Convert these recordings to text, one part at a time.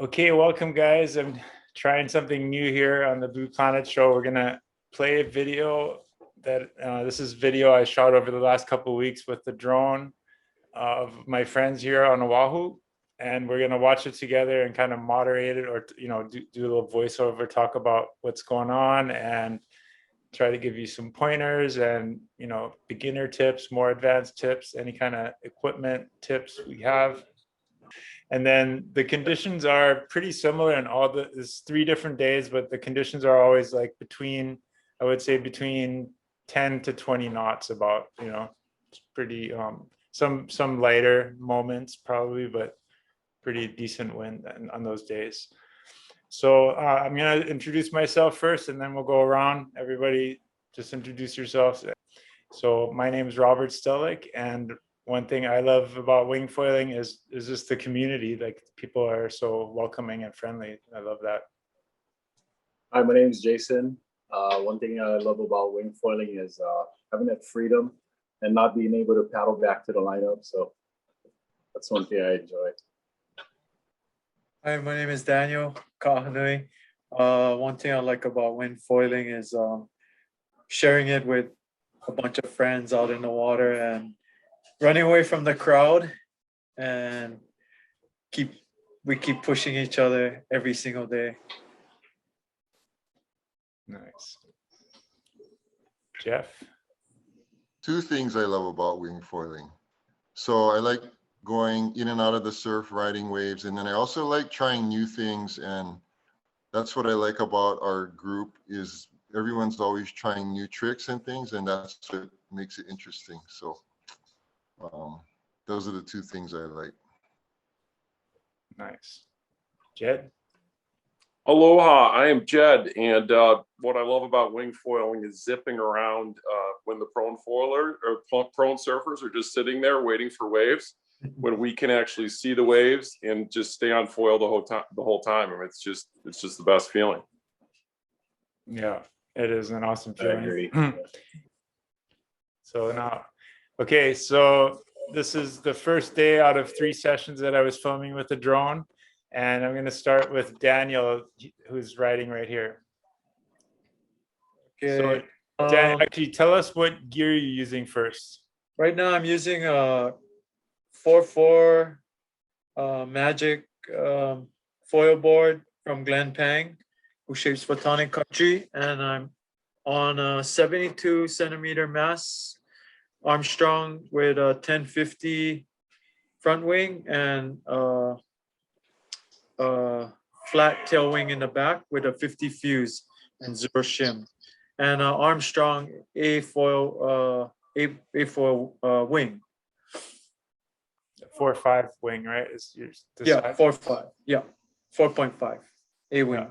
Okay, welcome guys. I'm trying something new here on the Blue Planet Show. We're gonna play a video that this is video I shot over the last couple of weeks with the drone of my friends here on Oahu, and we're gonna watch it together and kind of moderate it, or do a little voiceover, talk about what's going on, and try to give you some pointers and beginner tips, more advanced tips, any kind of equipment tips we have. And then the conditions are pretty similar in all it's 3 different days, but the conditions are always like I would say between 10 to 20 knots about, it's pretty, some lighter moments probably, but pretty decent wind on those days. So I'm going to introduce myself first, and then we'll go around. Everybody just introduce yourselves. So my name is Robert Stellick, and one thing I love about wing foiling is just the community. Like, people are so welcoming and friendly. I love that. Hi, my name is Jason. One thing I love about wing foiling is having that freedom and not being able to paddle back to the lineup. So that's one thing I enjoy. Hi, my name is Daniel Kahanui. One thing I like about wing foiling is sharing it with a bunch of friends out in the water and running away from the crowd, and we keep pushing each other every single day. Nice. Jeff? Two things I love about wing foiling. So I like going in and out of the surf, riding waves, and then I also like trying new things, and that's what I like about our group is everyone's always trying new tricks and things, and that's what makes it interesting. So those are the two things I like. Nice. Jed? Aloha, I am Jed, and what I love about wing foiling is zipping around when the prone foiler or prone surfers are just sitting there waiting for waves, when we can actually see the waves and just stay on foil the whole time. I mean, it's just the best feeling. Yeah, it is an awesome feeling. I agree. So now, okay, so this is the first day out of 3 sessions that I was filming with the drone, and I'm going to start with Daniel, who's riding right here. Okay. So, Dan, actually, tell us what gear you're using first. Right now, I'm using a 4.4 Magic foil board from Glenn Pang, who shapes Photonic Country, and I'm on a 72 centimeter mast Armstrong with a 1050 front wing and flat tail wing in the back with a 50 fuse and 0 shim, and Armstrong A foil wing. 4.5 wing, right? Is yours? Yeah, 4.5. Yeah, 4.5 A wing. Yeah.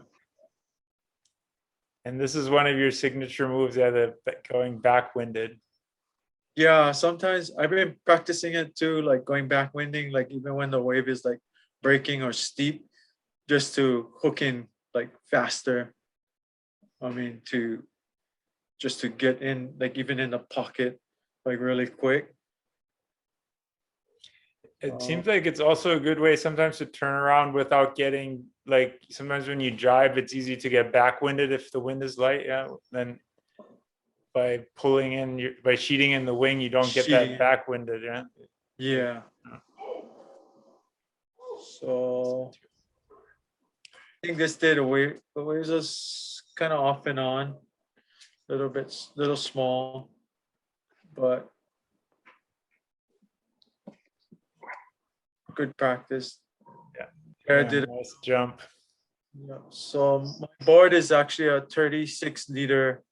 And this is one of your signature moves, going backwinded. Yeah, sometimes I've been practicing it too, like going backwinding, like even when the wave is like breaking or steep, just to hook in like faster. I mean, just to get in, like even in the pocket, like really quick. It seems like it's also a good way sometimes to turn around without getting, like, sometimes when you drive, it's easy to get backwinded if the wind is light. Yeah. Then by pulling in, by sheeting in the wing, you don't get that backwinded. Yeah. Yeah. So I think this day the waves is kind of off and on, little small, but good practice. Yeah, I did a nice jump. Yeah. So my board is actually a 36 liter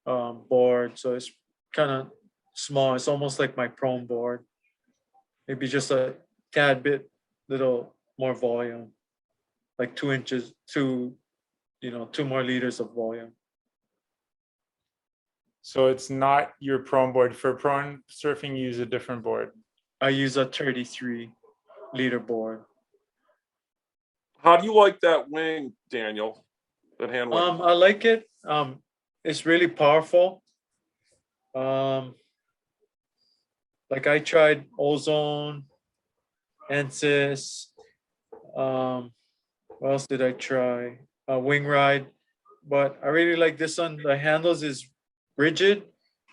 board, so it's kind of small. It's almost like my prone board, maybe just a tad bit little more volume, like 2 inches, 2 more liters of volume. So it's not your prone board. For prone surfing, you use a different board. I use a 33 liter board. How do you like that wing, Daniel? That hand wing? I like it. It's really powerful. Like I tried Ozone, Ansys, What else did I try? Wing ride, but I really like this one. The handles is rigid,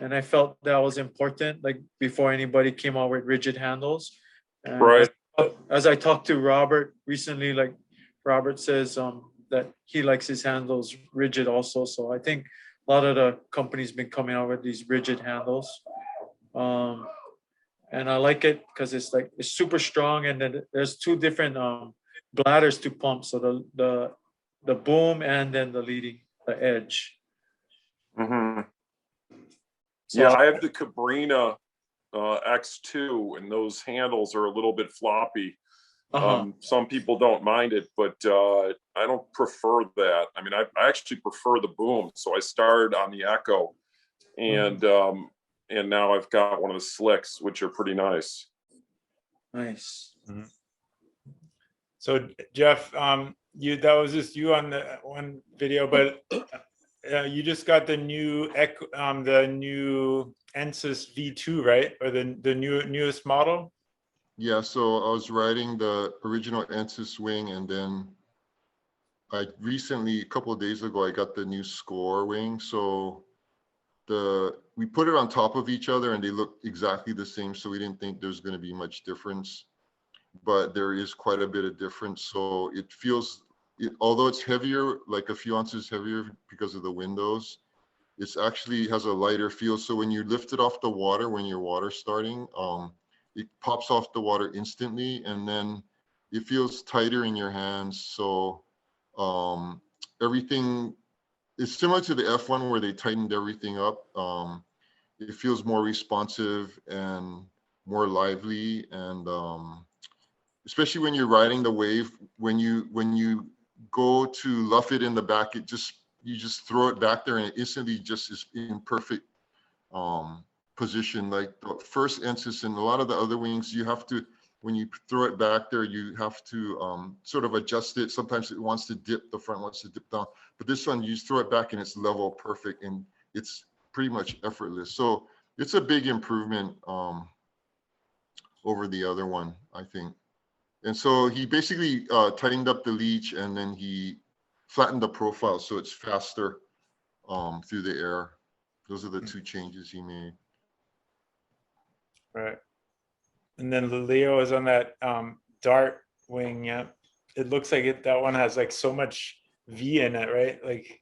and I felt that was important. Like before anybody came out with rigid handles, and Right. as I talked to Robert recently, like Robert says that he likes his handles rigid also. So I think a lot of the companies been coming out with these rigid handles. Um, and I like it because it's like it's super strong, and then there's two different bladders to pump. So the boom and then the leading the edge. Hmm. So Yeah, I have the Cabrina X2, and those handles are a little bit floppy. Some people don't mind it, but I don't prefer that. I mean, I actually prefer the boom. So I started on the Echo, and now I've got one of the Slicks, which are pretty nice. nice. So Jeff, that was just you on the one video, but you just got the new Ansys V2, right? Or the newest model? Yeah, so I was riding the original Ansys wing, and then I recently, a couple of days ago, I got the new Score wing. So we put it on top of each other, and they look exactly the same. So we didn't think there's going to be much difference, but there is quite a bit of difference. So it feels, although it's heavier, like a few ounces heavier because of the windows, it's actually has a lighter feel. So when you lift it off the water, when you're water starting, it pops off the water instantly, and then it feels tighter in your hands. So everything is similar to the F1 where they tightened everything up. It feels more responsive and more lively, and especially when you're riding the wave, when you go to luff it in the back, you just throw it back there, and it instantly just is in perfect position. Like the first Ansys and a lot of the other wings, you have to, when you throw it back there, you have to sort of adjust it. Sometimes it wants to dip, the front wants to dip down, but this one, you just throw it back and it's level perfect, and it's pretty much effortless. So it's a big improvement over the other one, I think. And so he basically tightened up the leech, and then he flattened the profile so it's faster through the air. Those are the two changes he made. Right. And then Leo is on that Dart wing. Yeah, it looks like that one has like so much V in it, right? Like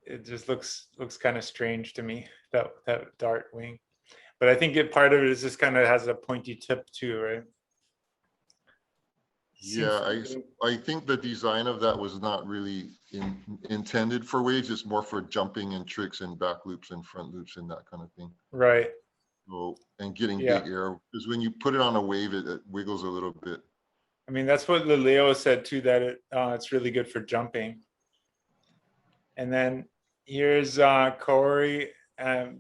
it just looks kind of strange to me, that Dart wing. But I think part of it is just kind of has a pointy tip too, right? Yeah, I think the design of that was not really intended for waves. It's more for jumping and tricks and back loops and front loops and that kind of thing. Right. So, and getting Yeah. big air, because when you put it on a wave, it wiggles a little bit. I mean, that's what Leo said too, that it's really good for jumping. And then here's Corey,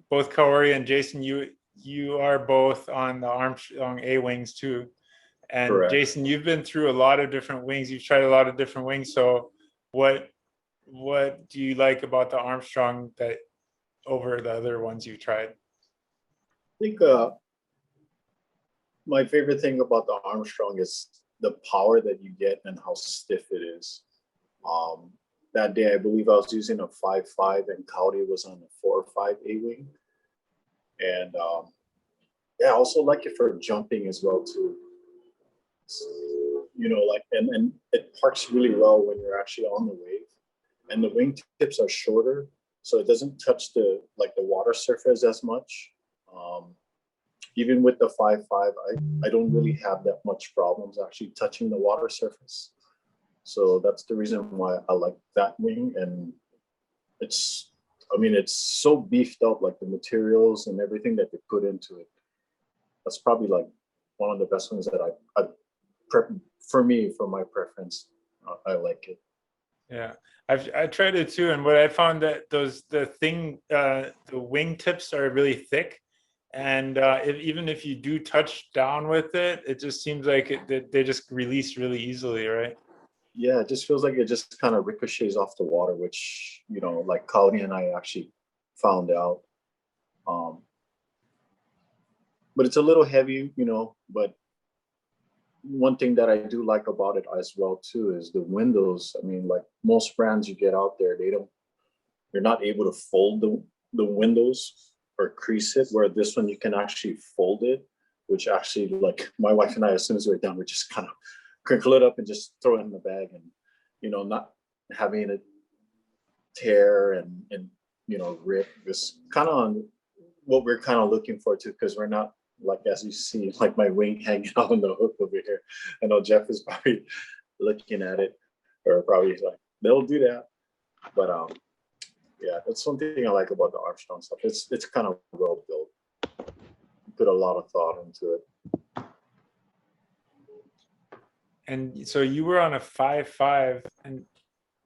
both Corey and Jason. You are both on the Armstrong A wings too. And Correct. Jason, you've been through a lot of different wings. You've tried a lot of different wings. So what do you like about the Armstrong that over the other ones you've tried? I think my favorite thing about the Armstrong is the power that you get and how stiff it is. That day, I believe I was using a 5.5 and Cowdy was on a 4.5 A-wing. And yeah, I also like it for jumping as well too. You know, like, and it parks really well when you're actually on the wave. And the wing tips are shorter, so it doesn't touch the water surface as much. Even with the 5.5, I don't really have that much problems actually touching the water surface. So that's the reason why I like that wing. And it's so beefed up, like the materials and everything that they put into it. That's probably like one of the best ones that I for me, for my preference, I like it. Yeah, I tried it too, and what I found that the wing tips are really thick, and even if you do touch down with it, it just seems like they just release really easily, right? Yeah, it just feels like it just kind of ricochets off the water, which, you know, like Cowdy and I actually found out. But it's a little heavy, you know, but one thing that I do like about it as well too is the windows. I mean, like most brands you get out there, you're not able to fold the windows or crease it, where this one you can actually fold it, which actually, like my wife and I, as soon as we're done, we just kind of crinkle it up and just throw it in the bag, and not having it tear and rip. This kind of what we're kind of looking for too, because we're not, like, as you see, like my wing hanging out on the hook over here. I know Jeff is probably looking at it, or probably like, they'll do that. But yeah, that's something I like about the Armstrong stuff. It's kind of well built. Put a lot of thought into it. And so you were on a 5.5, and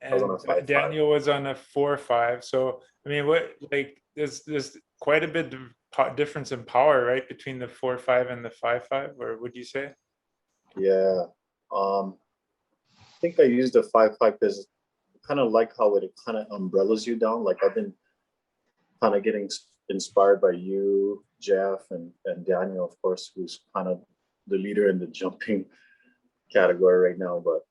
I was on a 5.5. Daniel was on a 4.5. So I mean, what, like, there's quite a bit of difference in power, right, between the 4.5 and the 5.5, or would you say? Yeah, I think I used the 5.5 because I kind of like how it kind of umbrellas you down. Like I've been kind of getting inspired by you, Jeff, and Daniel, of course, who's kind of the leader in the jumping category right now. But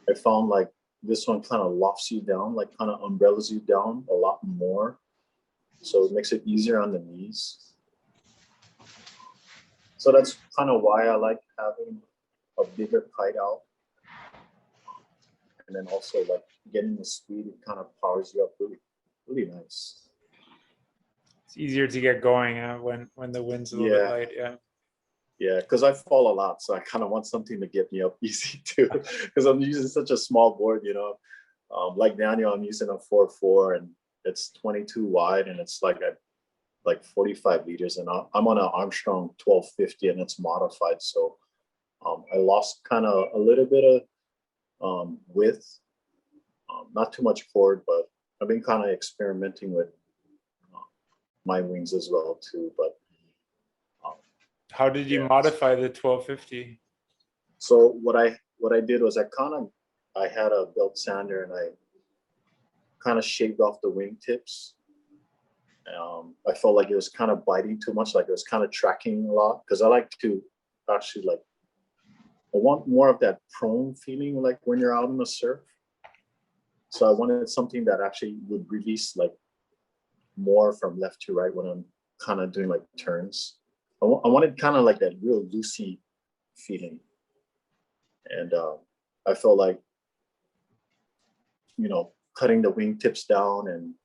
I found like this one kind of lofts you down, like kind of umbrellas you down a lot more. So it makes it easier on the knees. So that's kind of why I like having a bigger kite out. And then also like getting the speed, it kind of powers you up really, really nice. It's easier to get going when the wind's a little bit light. Yeah. Yeah, because I fall a lot, so I kind of want something to get me up easy too. Because I'm using such a small board, like Daniel, I'm using a 4.4, and it's 22 wide, and it's like 45 liters, and I'm on an Armstrong 1250, and it's modified, so I lost kind of a little bit of width, not too much chord, but I've been kind of experimenting with my wings as well too. But how did you modify the 1250? So what I did was I had a belt sander, and I kind of shaved off the wing tips. I felt like it was kind of biting too much, like it was kind of tracking a lot, because I like to actually, like, I want more of that prone feeling, like when you're out on the surf. So I wanted something that actually would release like more from left to right when I'm kind of doing like turns. I wanted kind of like that real loosey feeling. And I felt like, cutting the wing tips down, and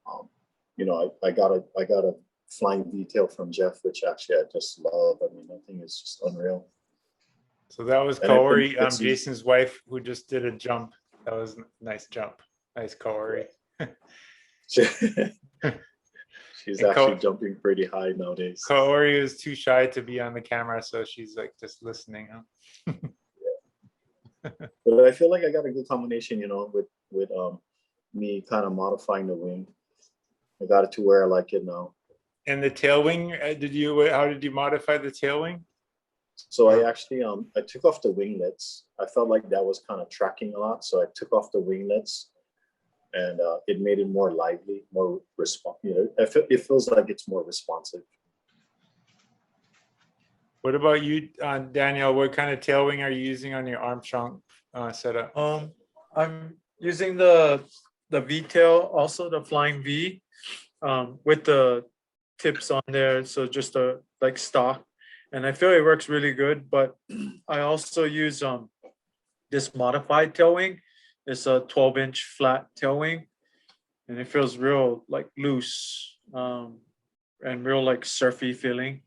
I got a flying detail from Jeff, which actually I just love. I mean, I think it's just unreal. So that was Kaori, Jason's wife, who just did a jump. That was a nice jump. Nice, Kaori. She's actually jumping pretty high nowadays. Kaori is too shy to be on the camera, so she's like just listening. Huh? But I feel like I got a good combination, with me kind of modifying the wing. I got it to where I like it now. And the tail wing, how did you modify the tail wing? So I actually I took off the winglets. I felt like that was kind of tracking a lot, so I took off the winglets, and it made it more lively, more responsive. It feels like it's more responsive. What about you, Daniel? What kind of tail wing are you using on your Armstrong setup? I'm using the V tail, also the flying V, with the tips on there. So just like stock, and I feel it works really good. But I also use this modified tail wing. It's a 12-inch flat tail wing, and it feels real like loose, and real like surfy feeling.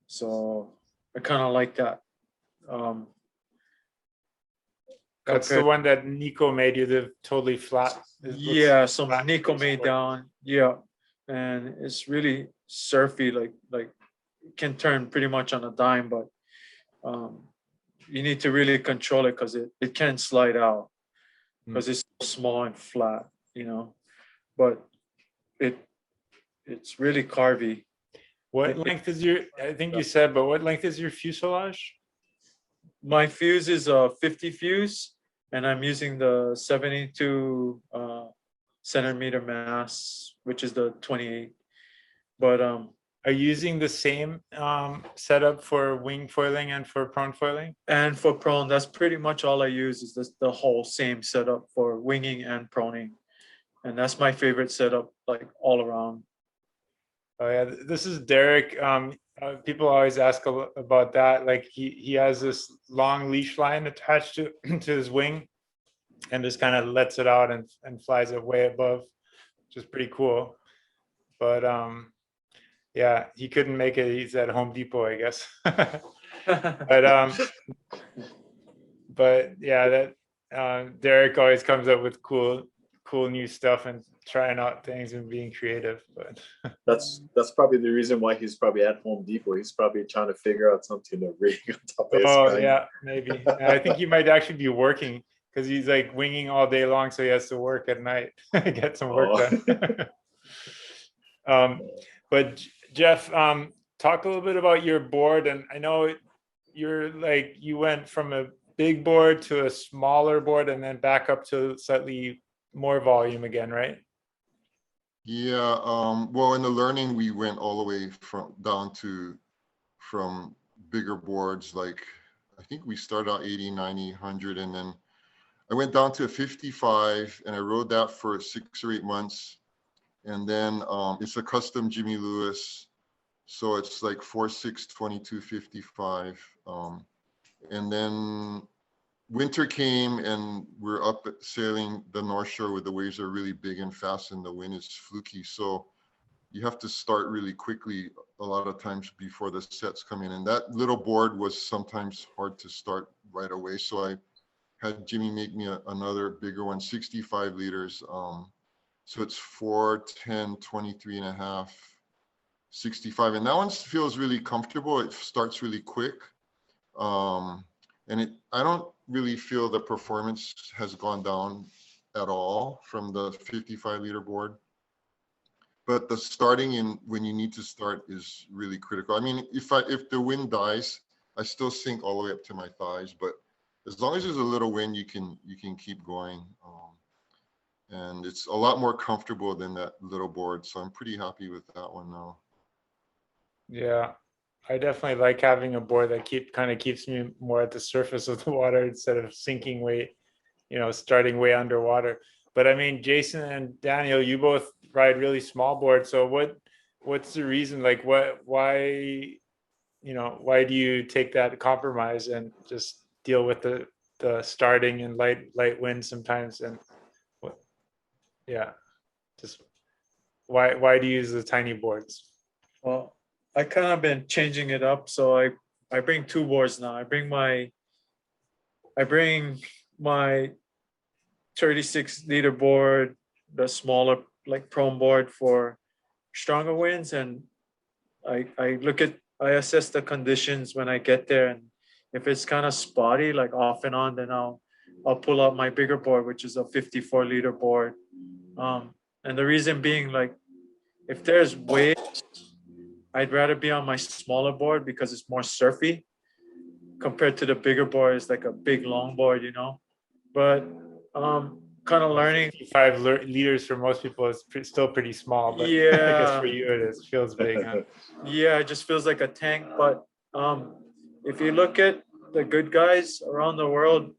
So I kind of like that. That's the one that Nico made you, the totally flat. Yeah, so Nico made down. Yeah, and it's really surfy, like it can turn pretty much on a dime, but you need to really control it, because it can slide out because it's so small and flat, but it's really carvy. What length is your, I think you said, but what length is your fuselage? My fuse is a 50 fuse, and I'm using the 72 centimeter mass, which is the 28. But are you using the same setup for wing foiling and for prone foiling? And for prone, that's pretty much all I use is this, the whole same setup for winging and proning. And that's my favorite setup, like all around. Oh yeah, this is Derek. People always ask about that. Like he has this long leash line attached to to his wing, and just kind of lets it out and flies it way above, which is pretty cool. But yeah, he couldn't make it. He's at Home Depot, I guess. But yeah, that Derek always comes up with cool new stuff and trying out things and being creative. But That's probably the reason why he's probably at Home Depot. He's probably trying to figure out something to rig on top of his gun. yeah, maybe. I think he might actually be working because he's like winging all day long, so he has to work at night, get some work done. But Jeff, talk a little bit about your board. And I know you went from a big board to a smaller board and then back up to slightly more volume again, right? Yeah, well, in the learning, we went all the way from bigger boards, like I think we started out 80, 90, 100, and then I went down to a 55 and I rode that for 6 or 8 months. And then it's a custom Jimmy Lewis. So it's like 4.6, 22.55. And then winter came and we're up sailing the North Shore where the waves are really big and fast and the wind is fluky. So you have to start really quickly a lot of times before the sets come in. And that little board was sometimes hard to start right away. So I had Jimmy make me another bigger one, 65 liters. So it's 410, 23 and a half, 65. And that one feels really comfortable. It starts really quick. And I don't really feel the performance has gone down at all from the 55 liter board. But the starting in when you need to start is really critical. I mean, if the wind dies, I still sink all the way up to my thighs. But as long as there's a little wind, you can keep going. And it's a lot more comfortable than that little board. So I'm pretty happy with that one now. Yeah, I definitely like having a board that kind of keeps me more at the surface of the water instead of sinking way, starting way underwater. But I mean, Jason and Daniel, you both ride really small boards. So what's the reason? Like why do you take that compromise and just deal with the starting and light wind sometimes? And just why do you use the tiny boards? Well, I kind of been changing it up. So I bring 2 boards now. I bring my 36 liter board, the smaller like prone board for stronger winds. And I assess the conditions when I get there. And if it's kind of spotty, like off and on, then I'll pull out my bigger board, which is a 54 liter board. And the reason being, like, if there's waves, I'd rather be on my smaller board because it's more surfy compared to the bigger board. It's like a big long board, but kind of learning. 5 liters for most people is still pretty small, but Yeah, I guess for you it feels big, huh? Yeah, it just feels like a tank. But if you look at the good guys around the world,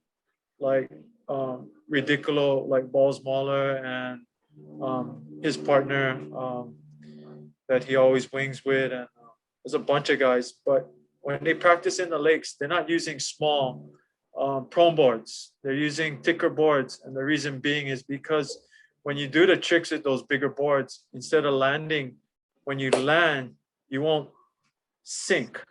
like Ridicolo, like Balls Mahler, and his partner that he always wings with, and there's a bunch of guys. But when they practice in the lakes, they're not using small prone boards. They're using thicker boards, and the reason being is because when you do the tricks with those bigger boards, instead of landing, when you land, you won't sink.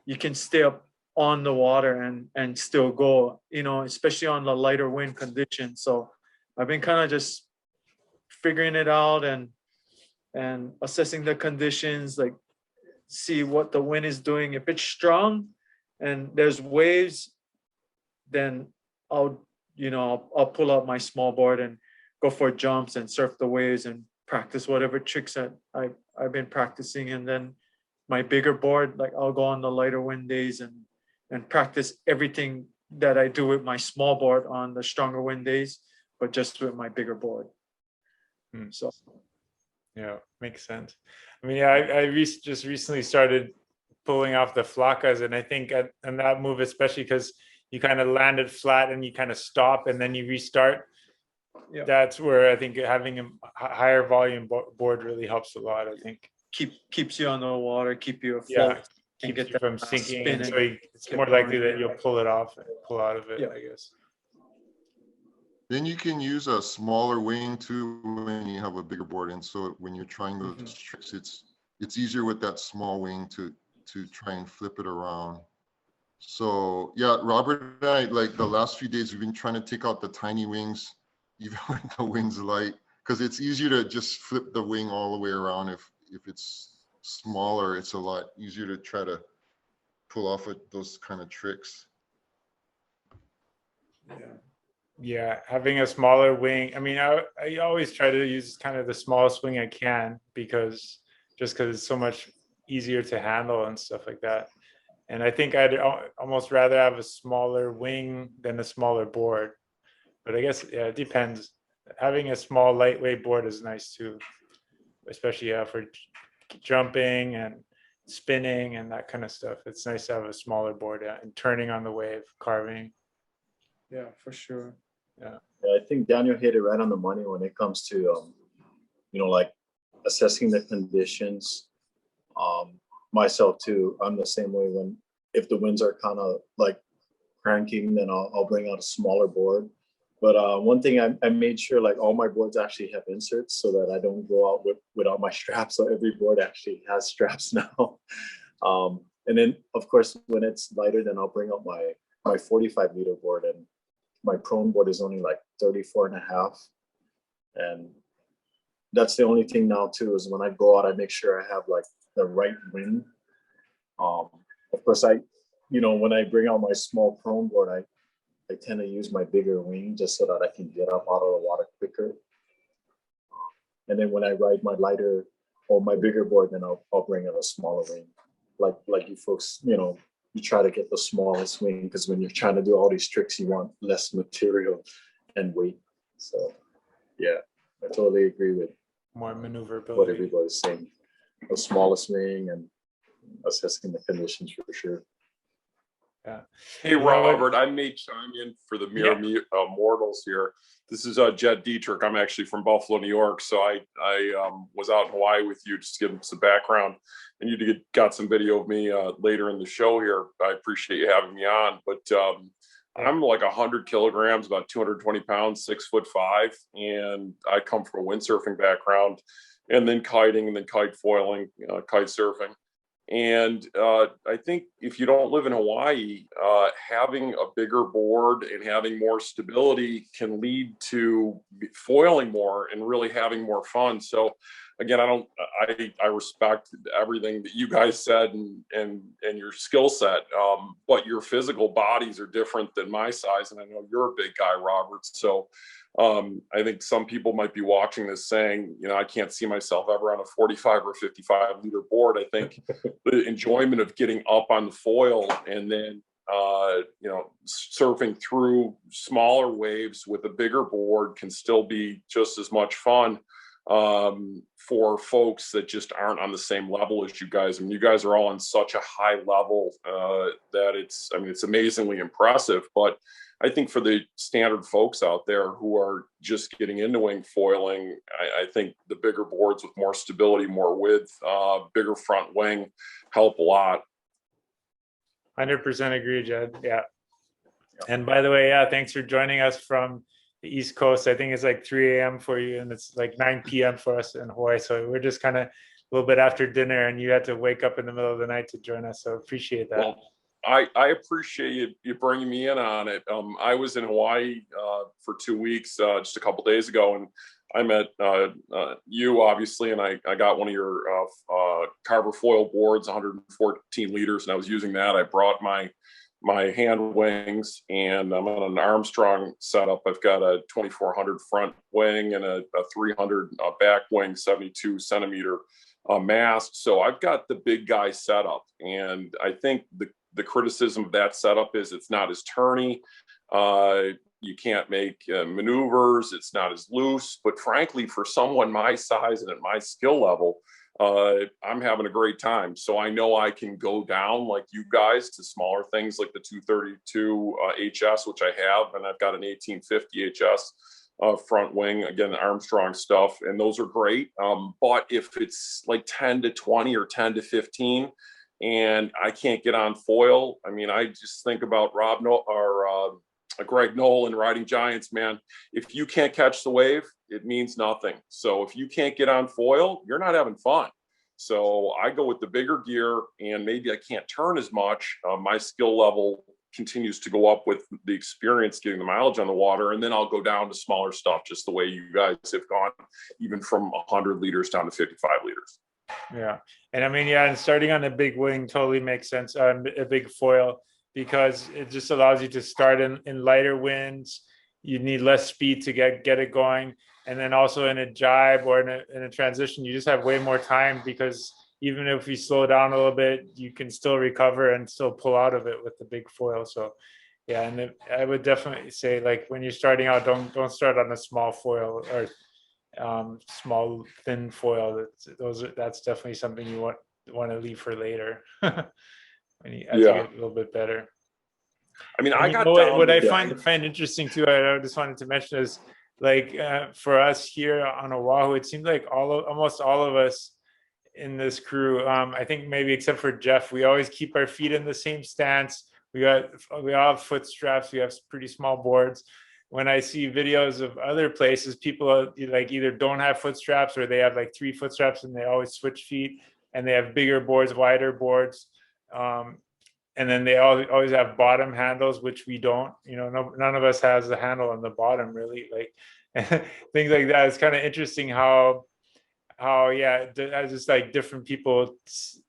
You can stay up on the water and still go, especially on the lighter wind conditions. So I've been kind of just figuring it out and assessing the conditions, like see what the wind is doing. If it's strong and there's waves, then I'll pull out my small board and go for jumps and surf the waves and practice whatever tricks that I've been practicing. And then my bigger board, like I'll go on the lighter wind days and practice everything that I do with my small board on the stronger wind days, but just with my bigger board. So Yeah, makes sense. I mean, yeah, just recently started pulling off the flacas, and I think and that move, especially because you kind of land it flat and you kind of stop and then you restart. Yeah. That's where I think having a higher volume board really helps a lot. I think Keeps you on the water, keep you yeah, afloat. Can keeps get you from that sinking, spin and so and it's keep more likely going. that you'll pull it off and pull out of it. Yeah. I guess. Then you can use a smaller wing too when you have a bigger board, and so when you're trying those tricks, it's easier with that small wing to try and flip it around. So yeah, Robert and I, like the last few days, we've been trying to take out the tiny wings, even when the wing's light, because it's easier to just flip the wing all the way around. If it's smaller, it's a lot easier to try to pull off those kind of tricks. Yeah, having a smaller wing. I mean, I always try to use kind of the smallest wing I can because it's so much easier to handle and stuff like that. And I think I'd almost rather have a smaller wing than a smaller board. But I guess yeah, it depends. Having a small lightweight board is nice too, especially for jumping and spinning and that kind of stuff. It's nice to have a smaller board and turning on the wave, carving. Yeah, for sure. Yeah. I think Daniel hit it right on the money when it comes to, you know, like assessing the conditions. Myself too, I'm the same way. If the winds are kind of like cranking, then I'll bring out a smaller board. But one thing I made sure like all my boards actually have inserts so that I don't go out without my straps. So every board actually has straps now. And then of course, when it's lighter, then I'll bring out my 45 liter board, and my prone board is only like 34 and a half. And that's the only thing now too, is when I go out, I make sure I have like the right wind. Of course, when I bring out my small prone board, I tend to use my bigger wing just so that I can get up out of the water quicker. And then when I ride my lighter or my bigger board, then I'll bring out a smaller wing. Like you folks, you try to get the smallest wing because when you're trying to do all these tricks, you want less material and weight. So yeah, I totally agree with more maneuverability. What everybody's saying. The smallest wing and assessing the conditions for sure. Yeah. Hey, Robert, I may chime in for the mere mortals here. This is Jed Dietrich. I'm actually from Buffalo, New York. So I was out in Hawaii with you, just to give some background. And you got some video of me later in the show here. I appreciate you having me on. But I'm like 100 kilograms, about 220 pounds, 6'5", and I come from a windsurfing background, and then kiting, and then kite foiling, kite surfing. And I think if you don't live in Hawaii, having a bigger board and having more stability can lead to foiling more and really having more fun. So again, I respect everything that you guys said and your skill set, but your physical bodies are different than my size. And I know you're a big guy, Robert. So I think some people might be watching this saying, I can't see myself ever on a 45 or 55 liter board. I think the enjoyment of getting up on the foil and then, surfing through smaller waves with a bigger board can still be just as much fun for folks that just aren't on the same level as you guys. I mean, you guys are all on such a high level that it's amazingly impressive. But I think for the standard folks out there who are just getting into wing foiling, I think the bigger boards with more stability, more width, bigger front wing help a lot. 100% agree, Jed. Yeah. And by the way, thanks for joining us from the East Coast. I think it's like 3 a.m. for you, and it's like 9 p.m. for us in Hawaii. So we're just kind of a little bit after dinner, and you had to wake up in the middle of the night to join us. So appreciate that. Well, I appreciate you bringing me in on it. I was in Hawaii for 2 weeks just a couple of days ago, and I met you, obviously, and I got one of your Carver foil boards, 114 liters, and I was using that. I brought my hand wings, and I'm on an Armstrong setup. I've got a 2400 front wing and a 300 back wing, 72 centimeter mast. So I've got the big guy setup, and I think the criticism of that setup is it's not as turny. You can't make maneuvers. It's not as loose. But frankly, for someone my size and at my skill level, I'm having a great time. So I know I can go down like you guys to smaller things like the 232 HS, which I have, and I've got an 1850 HS front wing, again, Armstrong stuff, and those are great. But if it's like 10 to 20 or 10 to 15, and I can't get on foil, I mean, I just think about Greg Nolan riding Giants, man. If you can't catch the wave, it means nothing. So if you can't get on foil, you're not having fun. So I go with the bigger gear, and maybe I can't turn as much. My skill level continues to go up with the experience, getting the mileage on the water, and then I'll go down to smaller stuff, just the way you guys have gone, even from 100 liters down to 55 liters. Yeah. And I mean, yeah, and starting on a big wing totally makes sense, a big foil, because it just allows you to start in lighter winds. You need less speed to get it going. And then also in a jibe or in a transition, you just have way more time, because even if you slow down a little bit, you can still recover and still pull out of it with the big foil. So yeah, and I would definitely say, like, when you're starting out, don't start on a small foil or small thin foil. That's definitely something you want to leave for later when as you get a little bit better. I mean, and I got what I find interesting too, I just wanted to mention is, like, for us here on Oahu, it seems like almost all of us in this crew, I think maybe except for Jeff, we always keep our feet in the same stance. We all have foot straps. We have pretty small boards. When I see videos of other places, people like either don't have foot straps, or they have like 3 foot straps and they always switch feet, and they have bigger boards, wider boards. And then they always have bottom handles, which we don't. None of us has the handle on the bottom, really. Like things like that. It's kind of interesting how just like different people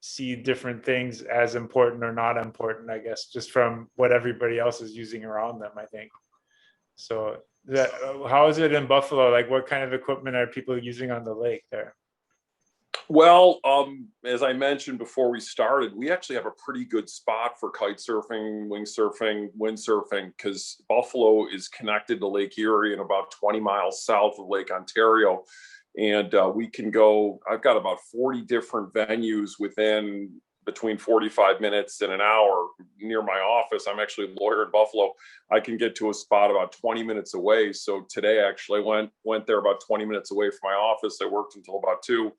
see different things as important or not important, I guess, just from what everybody else is using around them, I think. So how is it in Buffalo? Like, what kind of equipment are people using on the lake there? Well, as I mentioned before we started, we actually have a pretty good spot for kite surfing, wing surfing, windsurfing, because Buffalo is connected to Lake Erie and about 20 miles south of Lake Ontario. And we can go, I've got about 40 different venues within between 45 minutes and an hour near my office. I'm actually a lawyer in Buffalo. I can get to a spot about 20 minutes away. So today, actually, I went there about 20 minutes away from my office. I worked until about 2,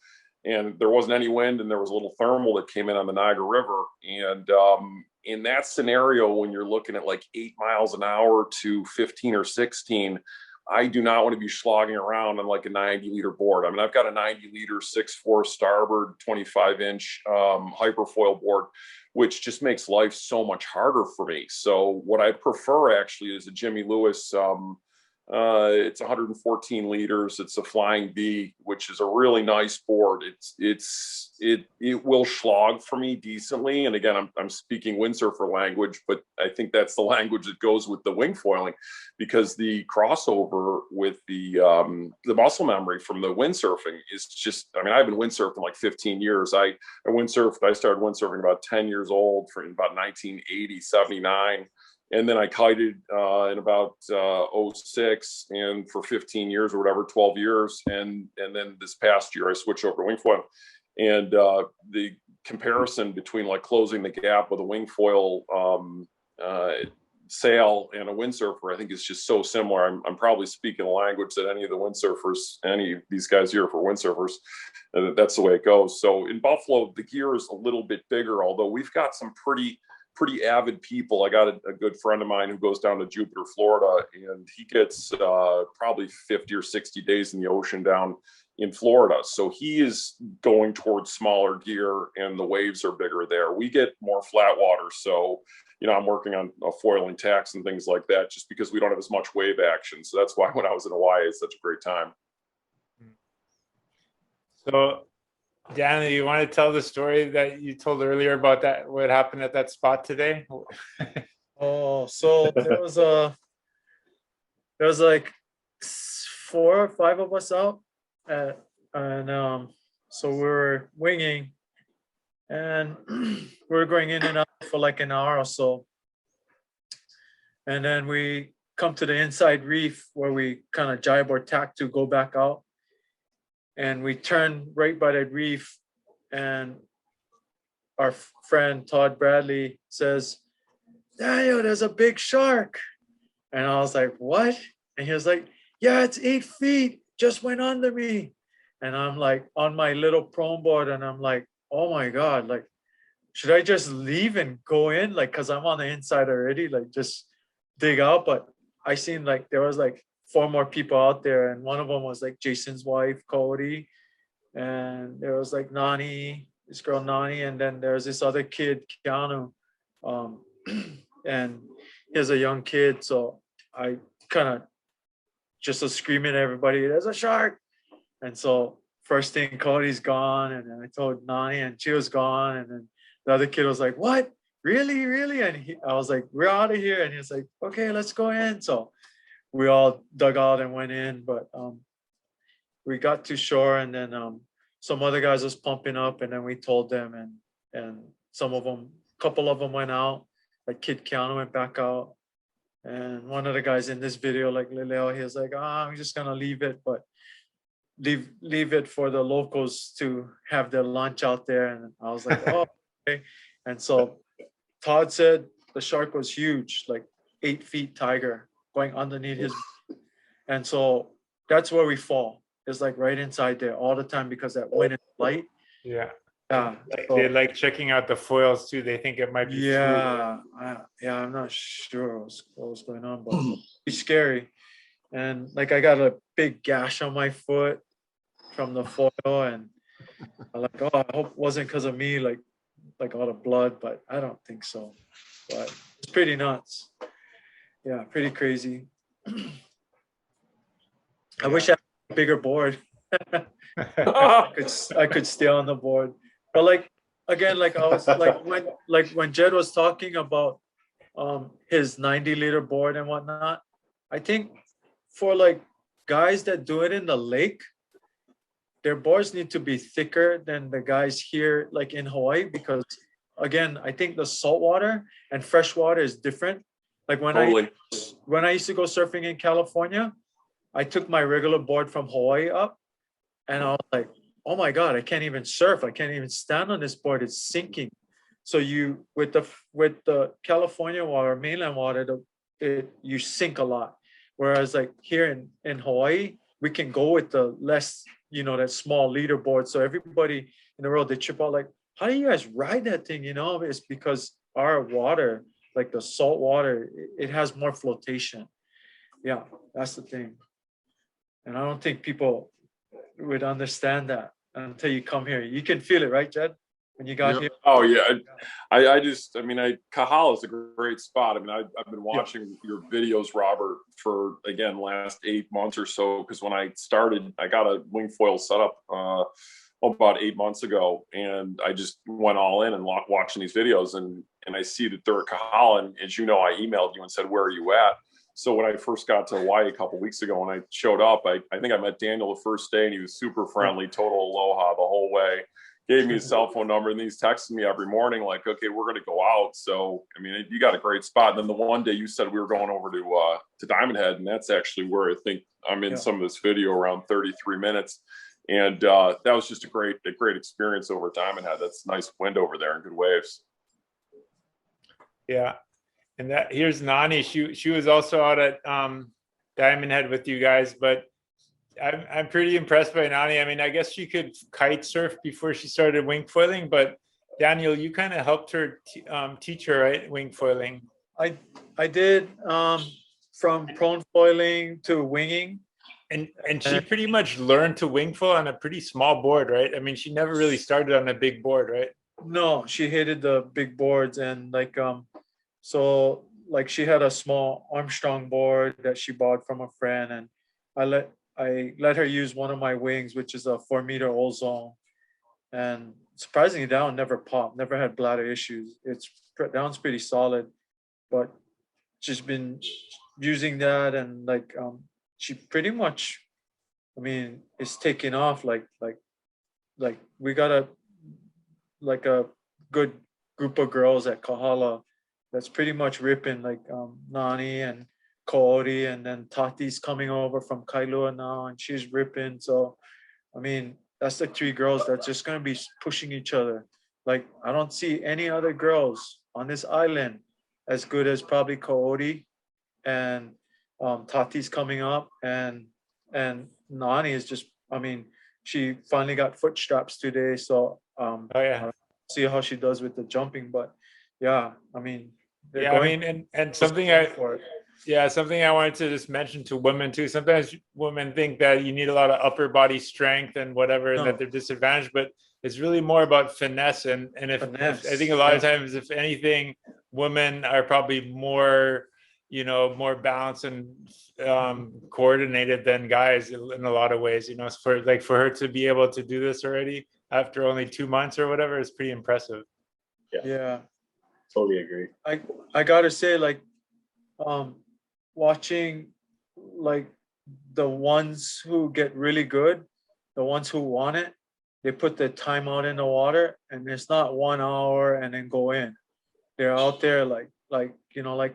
and there wasn't any wind, and there was a little thermal that came in on the Niagara River. And in that scenario, when you're looking at like 8 miles an hour to 15 or 16, I do not want to be slogging around on like a 90-liter board. I mean, I've got a 90-liter 6'4" starboard 25-inch hyperfoil board, which just makes life so much harder for me. So what I prefer actually is a Jimmy Lewis. It's 114 liters. It's a Flying V, which is a really nice board. It will slog for me decently. And again, I'm speaking windsurfer language, but I think that's the language that goes with the wing foiling, because the crossover with the muscle memory from the windsurfing is just, I mean, I've been windsurfing like 15 years. I started windsurfing about 10 years old, from about 1980, 79. And then I kited in about 06, and for 15 years or whatever, 12 years. And then this past year, I switched over to wing foil. And the comparison between like closing the gap with a wing foil sail and a windsurfer, I think is just so similar. I'm probably speaking a language that any of the windsurfers, any of these guys here for windsurfers, that's the way it goes. So in Buffalo, the gear is a little bit bigger, although we've got some pretty avid people. I got a good friend of mine who goes down to Jupiter, Florida, and he gets probably 50 or 60 days in the ocean down in Florida. So he is going towards smaller gear, and the waves are bigger there. We get more flat water. So, I'm working on foiling tacks and things like that, just because we don't have as much wave action. So that's why when I was in Hawaii, it's such a great time. So, Dan, you want to tell the story that you told earlier about what happened at that spot today? So there was like 4 or 5 of us out, and so we were winging, and we were going in and out for like an hour or so, and then we come to the inside reef where we kind of jibe or tack to go back out. And we turn right by that reef, and our friend Todd Bradley says, "Daniel, there's a big shark." And I was like, "What?" And he was like, "Yeah, it's 8 feet, just went under me." And I'm like on my little prone board, and I'm like, "Oh my God, like, should I just leave and go in? Like, cause I'm on the inside already, like just dig out." But I seen like there was like 4 more people out there, and one of them was like Jason's wife, Cody, and there was like Nani, this girl Nani, and then there's this other kid, Keanu, and he's a young kid. So I kind of just was screaming at everybody, "There's a shark!" And so first thing, Cody's gone, and then I told Nani, and she was gone, and then the other kid was like, "What? Really, really?" And I was like, "We're out of here." And he was like, "Okay, let's go in." So we all dug out and went in, but we got to shore, and then some other guys was pumping up, and then we told them, and some of them, couple of them went out, like Kid Keanu went back out, and one of the guys in this video, like Lileo, he was like, "I'm just gonna leave it, but leave it for the locals to have their lunch out there." And I was like, "Oh, okay." And so Todd said the shark was huge, like 8 feet tiger going underneath his, and so that's where we fall. It's like right inside there all the time because that wind is light. Yeah. Yeah. They like checking out the foils too. They think it might be Yeah. I'm not sure what was going on, but it's scary. And like I got a big gash on my foot from the foil, and I'm like, "Oh, I hope it wasn't because of me, like all the blood," but I don't think so. But it's pretty nuts. Yeah, pretty crazy. I wish I had a bigger board. I could stay on the board. But like again, like I was like when Jed was talking about his 90-liter board and whatnot, I think for like guys that do it in the lake, their boards need to be thicker than the guys here like in Hawaii, because again, I think the saltwater and freshwater is different. Like when Totally. I used to go surfing in California, I took my regular board from Hawaii up, and I was like, "Oh my God, I can't even surf. I can't even stand on this board. It's sinking." So you with the California water, mainland water, you sink a lot. Whereas like here in Hawaii, we can go with the less, that small leaderboard. So everybody in the world, they trip out like, "How do you guys ride that thing?" It's because our water, like the salt water, it has more flotation. Yeah, that's the thing. And I don't think people would understand that until you come here. You can feel it, right, Jed? When you got Yep. here. Oh yeah, Kahala is a great spot. I mean, I've been watching your videos, Robert, for again last 8 months or so. Because when I started, I got a wing foil set up about 8 months ago, and I just went all in and watching these videos, and I see that they're at Kahala, and as you know, I emailed you and said, "Where are you at?" So when I first got to Hawaii a couple of weeks ago, and I showed up, I think I met Daniel the first day, and he was super friendly, total aloha the whole way. Gave me his cell phone number, and he's texting me every morning like, "Okay, we're going to go out." So, I mean, you got a great spot. And then the one day you said we were going over to Diamond Head, and that's actually where I think I'm in some of this video around 33 minutes. And that was just a great experience over at Diamond Head. That's nice wind over there and good waves. Yeah. And here's Nani. She was also out at Diamond Head with you guys, but I'm pretty impressed by Nani. I mean, I guess she could kite surf before she started wing foiling, but Daniel, you kind of helped her teach her, right? Wing foiling. I did from prone foiling to winging. And she pretty much learned to wing foil on a pretty small board, right? I mean, she never really started on a big board, right? No, she hated the big boards, and like so like she had a small Armstrong board that she bought from a friend, and I let her use one of my wings, which is a 4-meter ozone, and surprisingly, that one never popped, never had bladder issues. That one's pretty solid, but she's been using that, and like she pretty much, I mean, it's taking off. Like we got a good group of girls at Kahala that's pretty much ripping, like Nani and Coyote, and then Tati's coming over from Kailua now, and she's ripping. So, I mean, that's the three girls that's just gonna be pushing each other. Like, I don't see any other girls on this island as good as probably Coyote, and Tati's coming up, and Nani is just, I mean, she finally got foot straps today, so Oh yeah. I'll see how she does with the jumping. But yeah, I mean, they're Yeah, I going mean, and just something going for it. yeah, something I wanted to just mention to women too. Sometimes women think that you need a lot of upper body strength and whatever, and No. that they're disadvantaged, but it's really more about finesse. And if I think a lot of times, if anything, women are probably more, more balanced and coordinated than guys in a lot of ways. For her to be able to do this already after only 2 months or whatever is pretty impressive. Yeah, Totally agree. I gotta say, like, watching like the ones who get really good, the ones who want it, they put the time out in the water, and it's not 1 hour and then go in. They're out there like like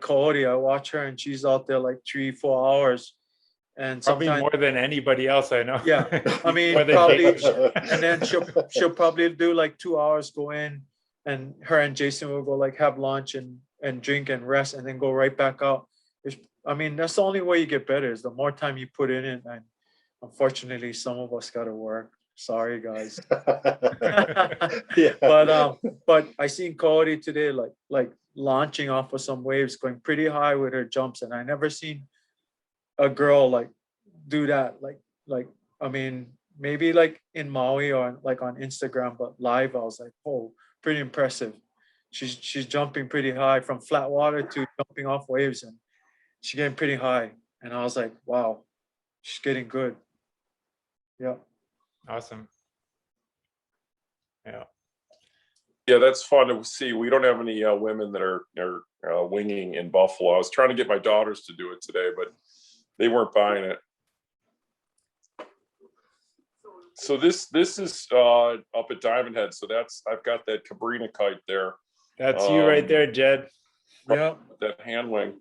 Coyote. I watch her and she's out there like 3-4 hours, and Probably sometimes, more than anybody else I know. yeah, I mean, More than probably, Jason. and then she'll probably do like 2 hours, go in, and her and Jason will go like have lunch and drink and rest, and then go right back out. I mean, that's the only way you get better, is the more time you put in it. And unfortunately, some of us got to work. Sorry, guys. Yeah. But I seen Cody today, like launching off of some waves, going pretty high with her jumps, and I never seen a girl like do that. Like I mean, maybe like in Maui or like on Instagram, but live, I was like, oh, pretty impressive. She's jumping pretty high from flat water to jumping off waves, and she's getting pretty high. And I was like, wow, she's getting good. Yeah. Awesome. Yeah. Yeah, that's fun to see. We don't have any women that are winging in Buffalo. I was trying to get my daughters to do it today, but they weren't buying it. So this is up at Diamond Head. So I've got that Cabrina kite there. That's you right there, Jed. Yeah. That hand wing.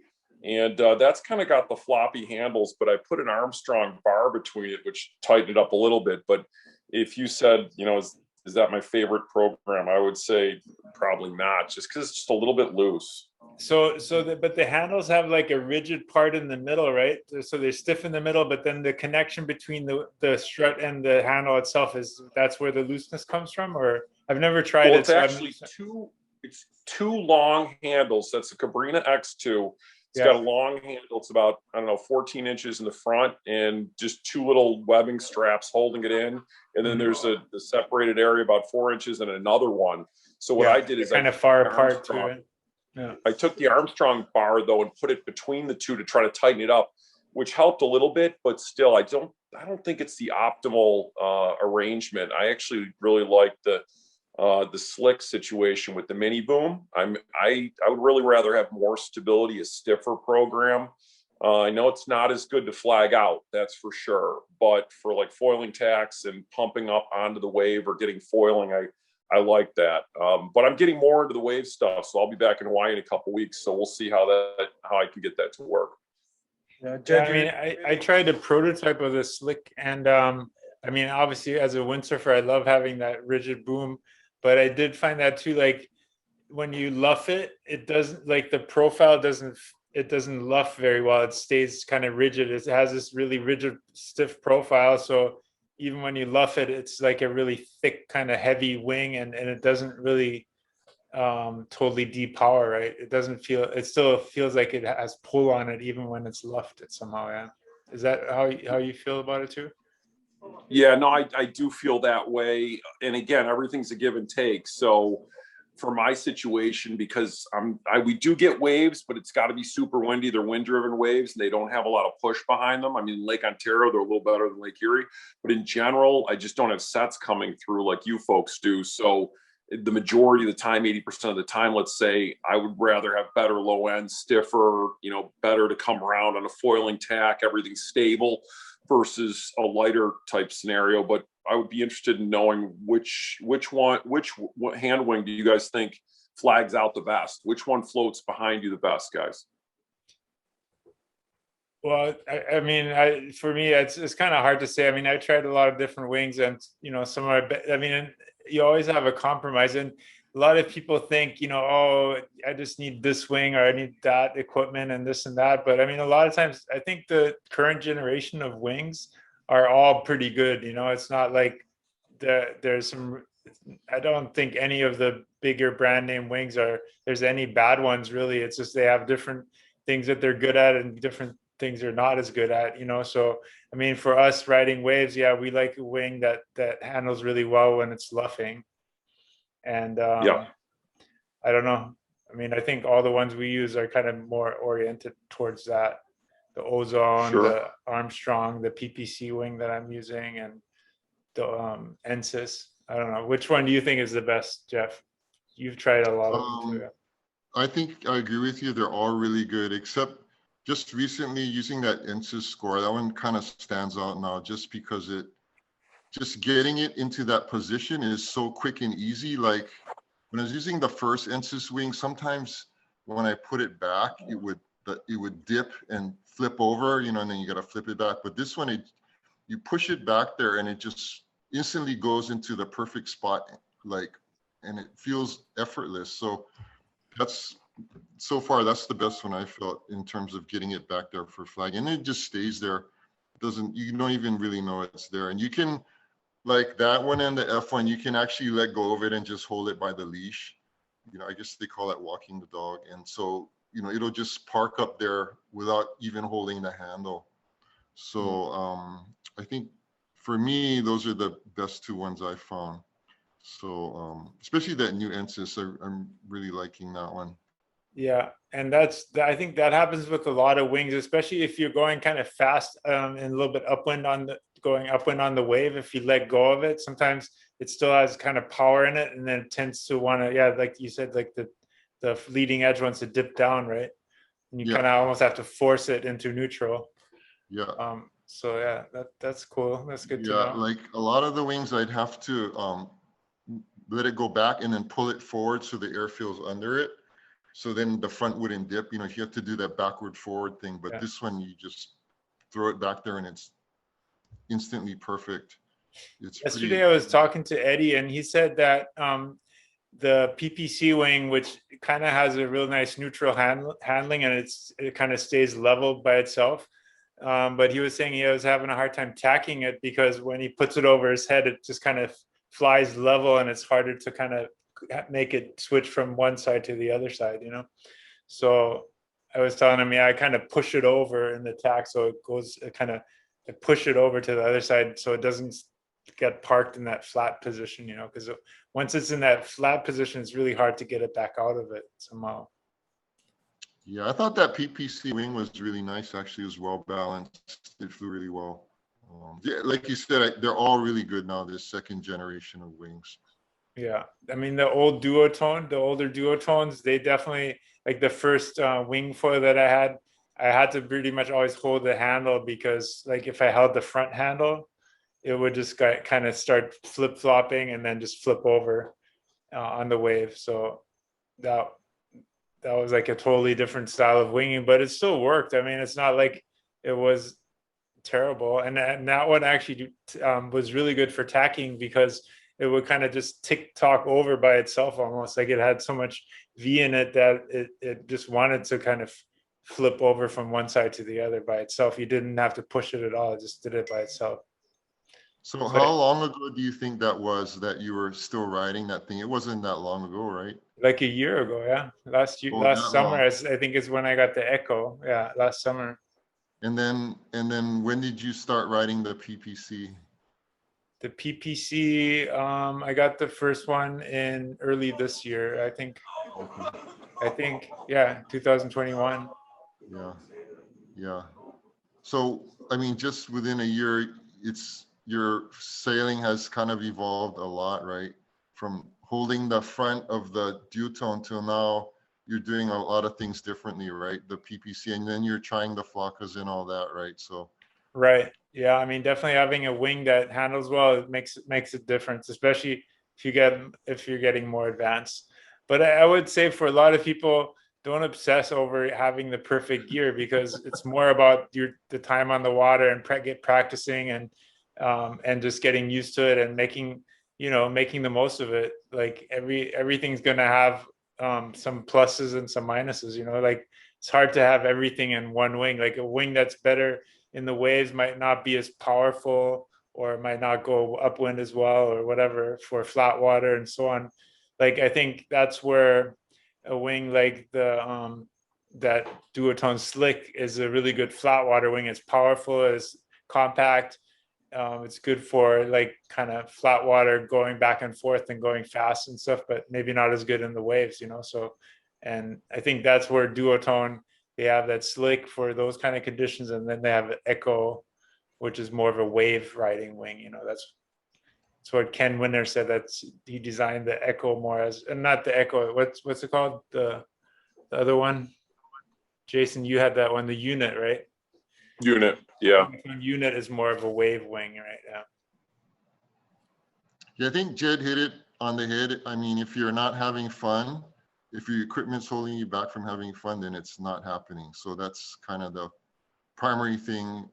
And that's kind of got the floppy handles, but I put an Armstrong bar between it, which tightened it up a little bit. But if you said, is that my favorite program? I would say probably not, just because it's just a little bit loose. But the handles have like a rigid part in the middle, right? So they're stiff in the middle, but then the connection between the strut and the handle itself that's where the looseness comes from. Or I've never tried well, it. It's actually two long handles. That's a Cabrina X2. It's got a long handle. It's about, 14 inches in the front, and just two little webbing straps holding it in. And then there's a separated area about 4 inches and another one. So what I did is kind of far apart too. Yeah. I took the Armstrong bar though and put it between the two to try to tighten it up, which helped a little bit, but still, I don't think it's the optimal arrangement. I actually really like the slick situation with the mini boom. I would really rather have more stability, a stiffer program. I know it's not as good to flag out, that's for sure. But for like foiling tacks and pumping up onto the wave or getting foiling, I like that. But I'm getting more into the wave stuff, so I'll be back in Hawaii in a couple weeks. So we'll see how I can get that to work. Yeah, I mean, I tried a prototype of the slick, and I mean, obviously as a windsurfer, I love having that rigid boom. But I did find that too, like when you luff it, it doesn't, like the profile doesn't luff very well. It stays kind of rigid. It has this really rigid, stiff profile. So even when you luff it, it's like a really thick, kind of heavy wing, and it doesn't really totally depower, right? It still feels like it has pull on it, even when it's luffed it somehow. Yeah. Is that how you feel about it too? Yeah, no, I do feel that way. And again, everything's a give and take. So for my situation, because we do get waves, but it's got to be super windy. They're wind driven waves, and they don't have a lot of push behind them. I mean, Lake Ontario, they're a little better than Lake Erie, but in general, I just don't have sets coming through like you folks do. So the majority of the time, 80% of the time, let's say, I would rather have better low end, stiffer, better to come around on a foiling tack, everything stable, versus a lighter type scenario. But I would be interested in knowing what hand wing do you guys think flags out the best? Which one floats behind you the best, guys? Well, I mean, for me, it's kind of hard to say. I mean, I tried a lot of different wings, and some are. I mean, you always have a compromise, and a lot of people think, oh, I just need this wing or I need that equipment and this and that. But I mean, a lot of times, I think the current generation of wings are all pretty good. It's not like there's some. I don't think any of the bigger brand name wings there's any bad ones really. It's just they have different things that they're good at and different things they're not as good at. So I mean, for us riding waves, yeah, we like a wing that handles really well when it's luffing. And Yeah, I don't know, I mean, I think all the ones we use are kind of more oriented towards that. The Ozone, sure. the Armstrong, the PPC wing that I'm using, and the NSYS. I don't know, which one do you think is the best, Jeff? You've tried a lot of them too. Um, I think I agree with you. They're all really good, except just recently using that INSIS score. That one kind of stands out now just because just getting it into that position is so quick and easy. Like when I was using the first INSIS wing, sometimes when I put it back, it would dip and flip over, and then you got to flip it back. But this one, you push it back there and it just instantly goes into the perfect spot, and it feels effortless. So so far that's the best one I felt in terms of getting it back there for flag, and it just stays there. You don't even really know it's there. And you can, like that one and the F1, you can actually let go of it and just hold it by the leash. I guess they call it walking the dog. And so, it'll just park up there without even holding the handle. So I think for me, those are the best two ones I found. So especially that new NSYS, I'm really liking that one. Yeah, and I think that happens with a lot of wings, especially if you're going kind of fast and a little bit upwind going upwind on the wave. If you let go of it, sometimes it still has kind of power in it, and then it tends to want to, yeah, like you said, like the leading edge wants to dip down, right? And you kind of almost have to force it into neutral. Yeah. So yeah, that's cool. That's good to know. Like a lot of the wings, I'd have to let it go back and then pull it forward so the air feels under it. So then the front wouldn't dip. You have to do that backward forward thing. But this one, you just throw it back there and it's instantly perfect. Yesterday I was talking to Eddie, and he said that the PPC wing, which kind of has a real nice neutral handling, and it kind of stays level by itself. But he was saying he was having a hard time tacking it because when he puts it over his head, it just kind of flies level, and it's harder to kind of make it switch from one side to the other side, So I was telling him, yeah, I kind of push it over in the tack, so I push it over to the other side so it doesn't get parked in that flat position, because once it's in that flat position, it's really hard to get it back out of it somehow. Yeah, I thought that PPC wing was really nice. Actually, it was well balanced. It flew really well. Yeah, like you said, they're all really good now. This second generation of wings. Yeah, I mean the older duotones, they definitely, like the first wing foil that I had to pretty much always hold the handle, because like if I held the front handle, it would just kind of start flip flopping and then just flip over on the wave. So that was like a totally different style of winging, but it still worked. I mean, it's not like it was terrible. And that one actually was really good for tacking, because it would kind of just tick tock over by itself, almost like it had so much V in it that it just wanted to kind of flip over from one side to the other by itself. You didn't have to push it at all. It just did it by itself. So how long ago do you think that was that you were still riding that thing? It wasn't that long ago, right? Like a year ago, yeah. Last summer, I think is when I got the Echo. Yeah, last summer. And then when did you start riding the PPC? The PPC, I got the first one in early this year, I think. Okay. Yeah, 2021. Yeah. So I mean, just within a year, your sailing has kind of evolved a lot, right? From holding the front of the duotone till now, you're doing a lot of things differently, right? The PPC, and then you're trying the flockas and all that, right? So. Right. Yeah. I mean, definitely having a wing that handles well, it makes a difference, especially if you're getting more advanced. But I would say for a lot of people, don't obsess over having the perfect gear, because it's more about the time on the water and get practicing and just getting used to it and making the most of it. Like everything's gonna have some pluses and some minuses. Like it's hard to have everything in one wing. Like a wing that's better in the waves might not be as powerful, or might not go upwind as well, or whatever, for flat water and so on. Like I think that's where a wing like that duotone slick is a really good flat water wing. It's powerful, it's compact, it's good for like kind of flat water, going back and forth and going fast and stuff, but maybe not as good in the waves. So, and I think that's where duotone, they have that slick for those kind of conditions, and then they have Echo, which is more of a wave riding wing. That's what Ken Winner said. That's he designed the Echo more as, and not the Echo. What's it called? The other one. Jason, you had that one, the Unit, right? Unit, yeah. Unit is more of a wave wing, right? Yeah. Yeah, I think Jed hit it on the head. I mean, if you're not having fun, if your equipment's holding you back from having fun, then it's not happening. So that's kind of the primary thing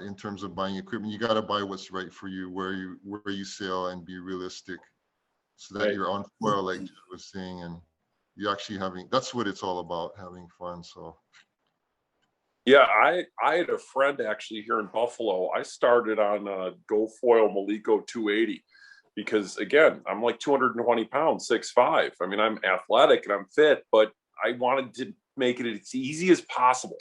in terms of buying equipment. You got to buy what's right for you, where you sail, and be realistic, so that you're on foil, like Jed was saying, and you actually that's what it's all about, having fun. So yeah, I had a friend actually here in Buffalo. I started on Go Foil Maliko 280 because, again, I'm like 220 pounds, 6'5". I mean, I'm athletic and I'm fit, but I wanted to make it as easy as possible.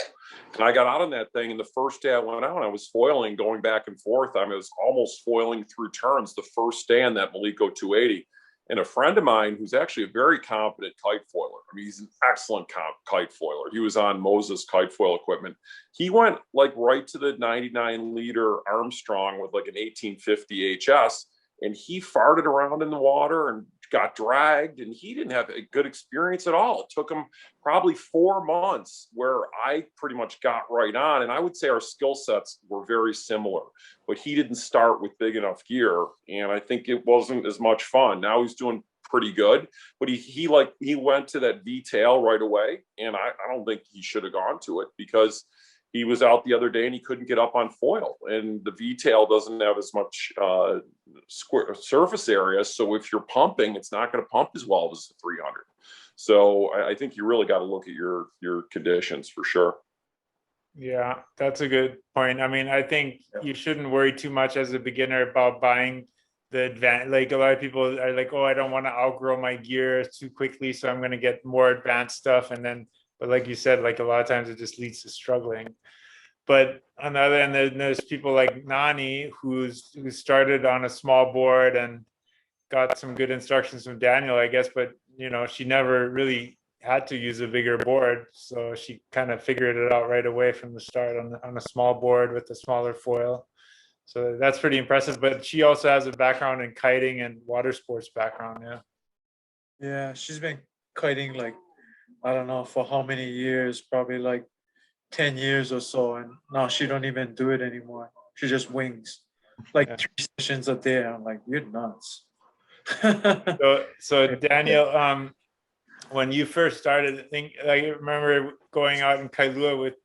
And I got out on that thing, and the first day I went out, I was foiling, going back and forth. I was almost foiling through turns the first day on that Maliko 280. And a friend of mine who's actually a very competent kite foiler, I mean, he's an excellent kite foiler. He was on Moses kite foil equipment. He went like right to the 99 liter Armstrong with like an 1850 HS, and he farted around in the water and got dragged, and he didn't have a good experience at all. It took him probably 4 months where I pretty much got right on. And I would say our skill sets were very similar, but he didn't start with big enough gear. And I think it wasn't as much fun. Now he's doing pretty good, but he went to that V-tail right away. And I don't think he should have gone to it, because he was out the other day and he couldn't get up on foil, and the V-tail doesn't have as much square surface area. So if you're pumping, it's not going to pump as well as the 300. So I think you really got to look at your conditions for sure. Yeah, that's a good point. I mean, I think you shouldn't worry too much as a beginner about buying the advanced. Like a lot of people are like, oh, I don't want to outgrow my gear too quickly, so I'm going to get more advanced stuff. And then, but like you said, like a lot of times it just leads to struggling. But on the other end, there's people like Nani who started on a small board and got some good instructions from Daniel, I guess. But she never really had to use a bigger board, so she kind of figured it out right away from the start on a small board with a smaller foil. So that's pretty impressive. But she also has a background in kiting and water sports background. Yeah, she's been kiting like, I don't know for how many years, probably like 10 years or so, and now she don't even do it anymore. She just wings like 3 sessions a day. I'm like, you're nuts. So Daniel, when you first started, I think I remember going out in Kailua with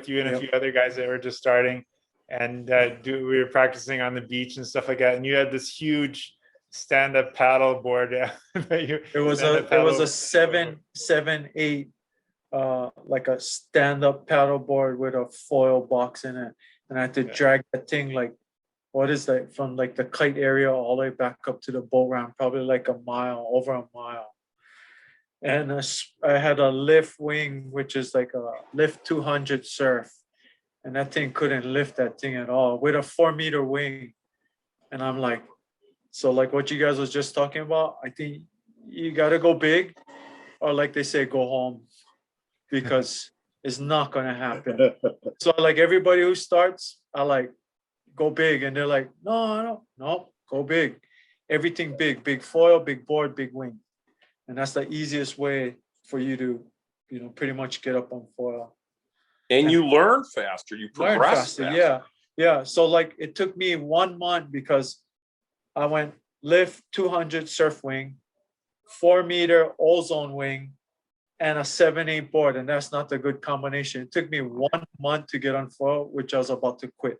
you and a few other guys that were just starting, and we were practicing on the beach and stuff like that, and you had this huge stand-up paddle board. It was a 7-8 like a stand-up paddle board with a foil box in it, and I had to drag that thing like, what is that, from like the kite area all the way back up to the boat ramp, probably like over a mile. And I had a lift wing, which is like a lift 200 surf, and that thing couldn't lift that thing at all with a 4-meter wing. And I'm like, so like what you guys was just talking about, I think you got to go big, or like they say, go home, because it's not going to happen. So like everybody who starts, I like, go big. And they're like, no, go big. Everything big foil, big board, big wing. And that's the easiest way for you to, pretty much get up on foil. And you learn faster, you progress faster. Yeah. So like it took me 1 month, because I went lift 200 surf wing, 4-meter ozone wing, and a 7/8 board, and that's not a good combination. It took me 1 month to get on foil, which I was about to quit.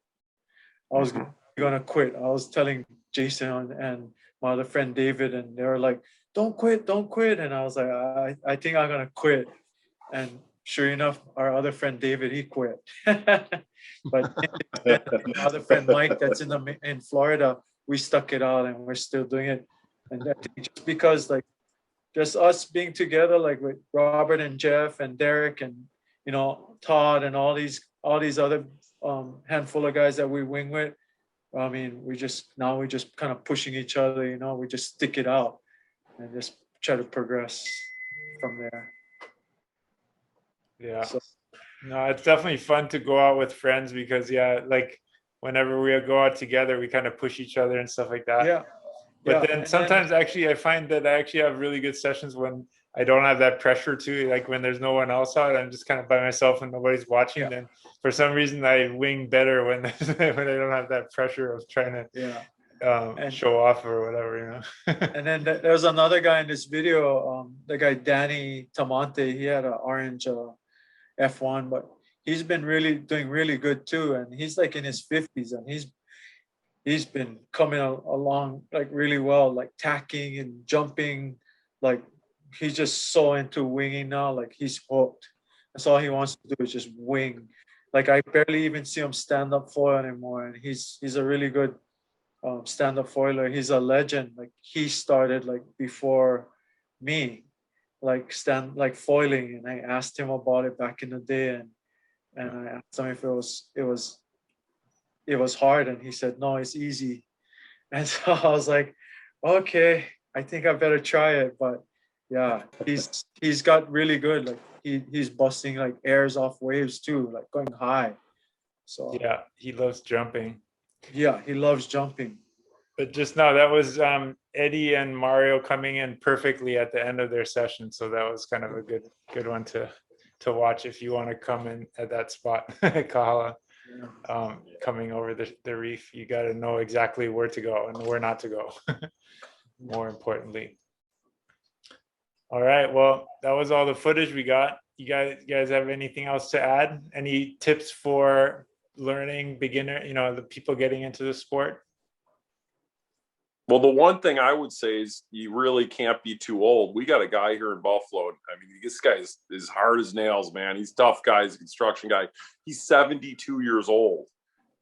I was gonna quit. I was telling Jason and my other friend David, and they were like, "Don't quit, don't quit." And I was like, I think I'm gonna quit. And sure enough, our other friend David, he quit. But my other friend Mike, that's in Florida, we stuck it out, and we're still doing it. And I think just because like just us being together, like with Robert and Jeff and Derek and Todd and all these other handful of guys that we wing with. I mean, we just kind of pushing each other, we just stick it out and just try to progress from there. Yeah. So, No, it's definitely fun to go out with friends because like whenever we go out together, we kind of push each other and stuff like that. yeah. But Yeah. then And sometimes actually I find that I actually have really good sessions when I don't have that pressure to, like when there's no one else out, I'm just kind of by myself and nobody's watching. Yeah. Then for some reason I wing better when when I don't have that pressure of trying to show off or whatever, And then there's another guy in this video, the guy Danny Tamante. He had an orange F1, but he's been doing really good too. And he's like in his 50s, and he's been coming along like really well, like tacking and jumping. Like he's just so into winging now. Like he's hooked. That's all he wants to do is just wing. Like I barely even see him stand up foil anymore. And he's a really good stand up foiler. He's a legend. Like he started like before me, like foiling. And I asked him about it back in the day, and I asked him if it was hard, and he said no, it's easy. And so I was like, okay, I think I better try it. But yeah, he's got really good, like he's busting like airs off waves too, like going high. So yeah, he loves jumping. Yeah, he loves jumping. But just now, that was Eddie and Mario coming in perfectly at the end of their session, so that was kind of a good one to watch if you want to come in at that spot. Kahala. Coming over the reef, you got to know exactly where to go and where not to go. More importantly. All right, well, that was all the footage we got. You guys have anything else to add? Any tips for learning beginner, the people getting into the sport? Well, the one thing I would say is you really can't be too old. We got a guy here in Buffalo. I mean, this guy is hard as nails, man. He's a tough guy. He's a construction guy. He's 72 years old,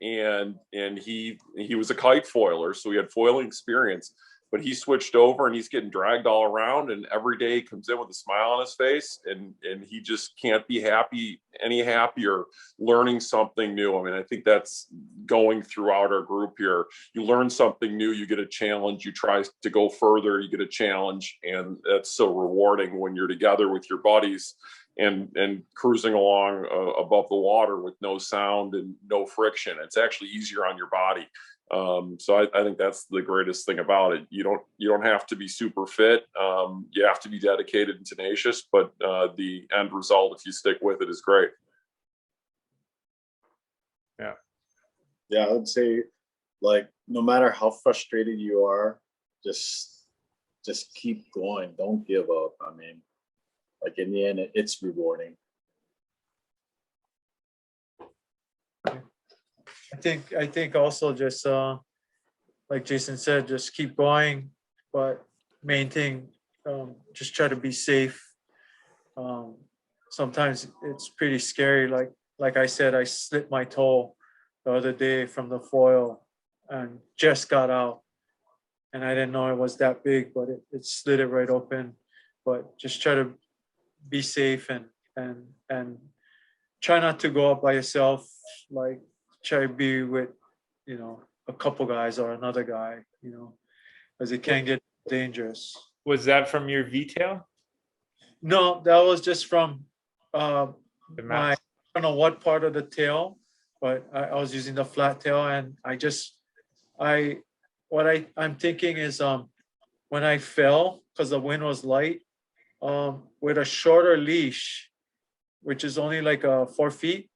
and he was a kite foiler, so he had foiling experience. But he switched over, and he's getting dragged all around. And every day he comes in with a smile on his face, and he just can't be any happier learning something new. I mean, I think that's going throughout our group here. You learn something new, you get a challenge, you try to go further, you get a challenge, and that's so rewarding when you're together with your buddies and cruising along above the water with no sound and no friction. It's actually easier on your body. So I think that's the greatest thing about it. You don't have to be super fit. You have to be dedicated and tenacious, but the end result, if you stick with it, is great. Yeah, I would say, like, no matter how frustrated you are, just keep going. Don't give up. I mean, like in the end, it's rewarding. I think also just like Jason said, just keep going, but main thing, just try to be safe. Sometimes it's pretty scary. Like I said, I slipped my toe the other day from the foil and just got out, and I didn't know it was that big, but it slid it right open. But just try to be safe and try not to go up by yourself. Like try to be with, a couple guys or another guy, because it can get dangerous. Was that from your V-tail? No, that was just from The my, I max? don't know what part of the tail, but I was using the flat tail, and I'm thinking is when I fell because the wind was light, with a shorter leash, which is only like 4 feet,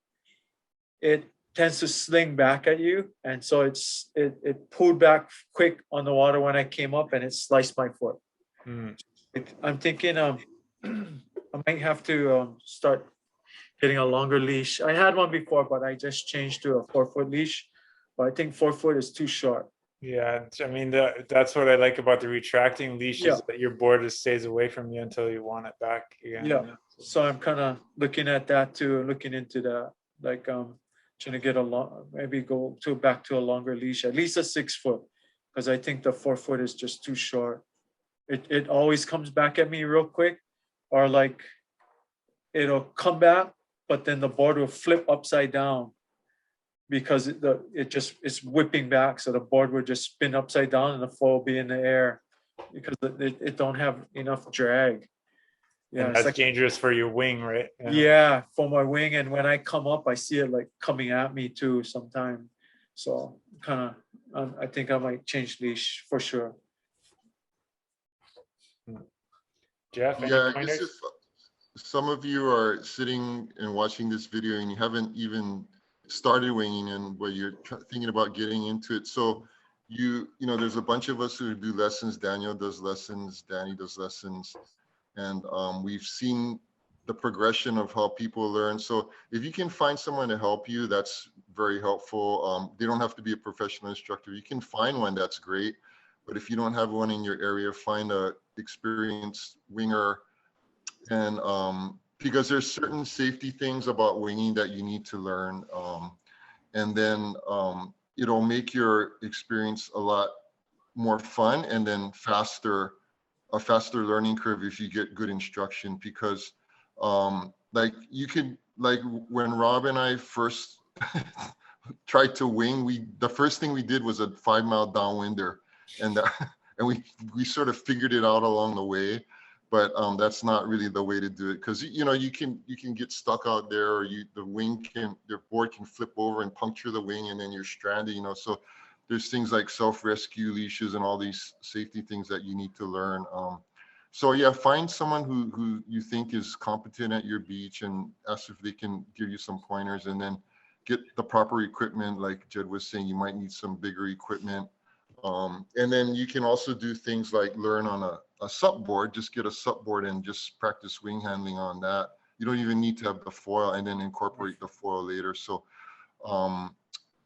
it tends to sling back at you, and so it pulled back quick on the water when I came up, and it sliced my foot. I'm thinking I'm might have to start getting a longer leash. I had one before, but I just changed to a 4-foot leash. But I think 4 foot is too short. Yeah, I mean that's what I like about the retracting leash Yeah. is that your board just stays away from you until you want it back again. Yeah. So I'm kind of looking at that too, looking into that, like trying to get a long, maybe go to back to a longer leash, at least a 6 foot, because I think the 4 foot is just too short. It always comes back at me real quick, or like it'll come back, but then the board will flip upside down because it's whipping back. So the board would just spin upside down and the foil will be in the air because it don't have enough drag. Yeah, And it's that's like, dangerous for your wing, right? yeah, for my wing. And when I come up, I see it like coming at me too sometime. So kind of, I think I might change leash for sure. Jeff, any Yeah, I pointers? guess if some of you are sitting and watching this video and you haven't even started winging and where you're thinking about getting into it, so you know, there's a bunch of us who do lessons. Daniel does lessons, Danny does lessons, and we've seen the progression of how people learn. So if you can find someone to help you, that's very helpful. They don't have to be a professional instructor. You can find one, that's great. But if you don't have one in your area, find a experienced winger. And because there's certain safety things about winging that you need to learn. And then it'll make your experience a lot more fun and then a faster learning curve if you get good instruction. Because like you could, like when Rob and I first tried to wing, the first thing we did was a 5-mile downwinder, and we sort of figured it out along the way. But that's not really the way to do it, because you know you can get stuck out there, or your board can flip over and puncture the wing, and then you're stranded. You know, so there's things like self-rescue leashes and all these safety things that you need to learn. So yeah, find someone who you think is competent at your beach and ask if they can give you some pointers, and then get the proper equipment. Like Jed was saying, you might need some bigger equipment. And then you can also do things like learn on a sup board. Just get a sup board and just practice wing handling on that. You don't even need to have the foil, and then incorporate the foil later. So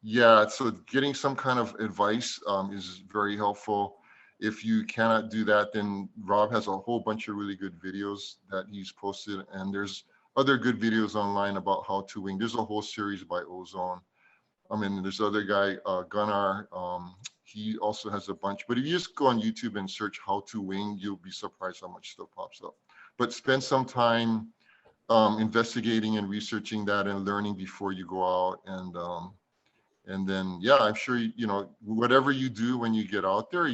yeah, so getting some kind of advice is very helpful. If you cannot do that, then Rob has a whole bunch of really good videos that he's posted, and there's other good videos online about how to wing. There's a whole series by Ozone. I mean, there's other guy, Gunnar, he also has a bunch. But if you just go on YouTube and search how to wing, you'll be surprised how much stuff pops up. But spend some time investigating and researching that and learning before you go out. And then, yeah, I'm sure, you know, whatever you do when you get out there,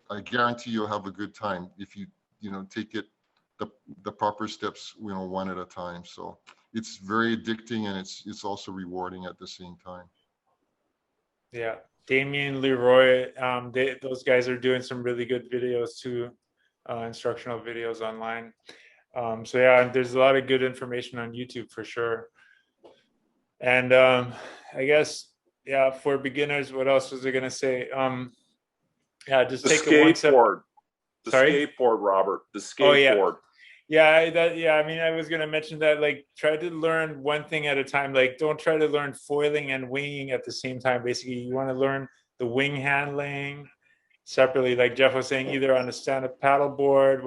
I guarantee you'll have a good time if you know, take it the proper steps, you know, one at a time. So it's very addicting, and it's also rewarding at the same time. Yeah, Damien, Leroy, those guys are doing some really good videos too, instructional videos online. So yeah, there's a lot of good information on YouTube for sure. And I guess, yeah, for beginners, what else was I gonna say? Yeah, just The take it one step. skateboard. The Sorry? skateboard, Robert. The skateboard. Oh, yeah. Yeah, I mean, I was gonna mention that, like, try to learn one thing at a time. Like, don't try to learn foiling and winging at the same time. Basically, you want to learn the wing handling separately. Like Jeff was saying, either on a stand-up paddle board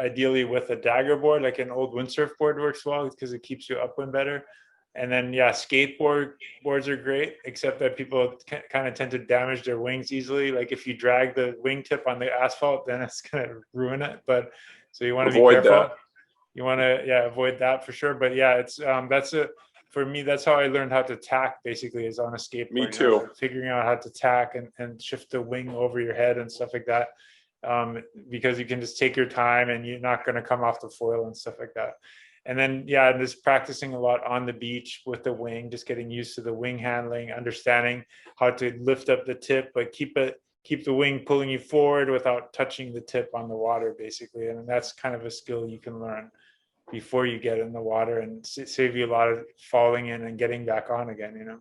ideally with a dagger board, like an old windsurf board works well because it keeps you upwind better. And then, yeah, boards are great, except that people kind of tend to damage their wings easily. Like if you drag the wingtip on the asphalt, then it's gonna ruin it. But so you want to be careful. That. You want to, yeah, avoid that for sure. But yeah, it's for me, that's how I learned how to tack, basically, is on a skateboard. Me too. You know, figuring out how to tack and shift the wing over your head and stuff like that. Because you can just take your time and you're not going to come off the foil and stuff like that. And then, yeah, just practicing a lot on the beach with the wing, just getting used to the wing handling, understanding how to lift up the tip, but keep the wing pulling you forward without touching the tip on the water, basically. And that's kind of a skill you can learn before you get in the water, and save you a lot of falling in and getting back on again, you know?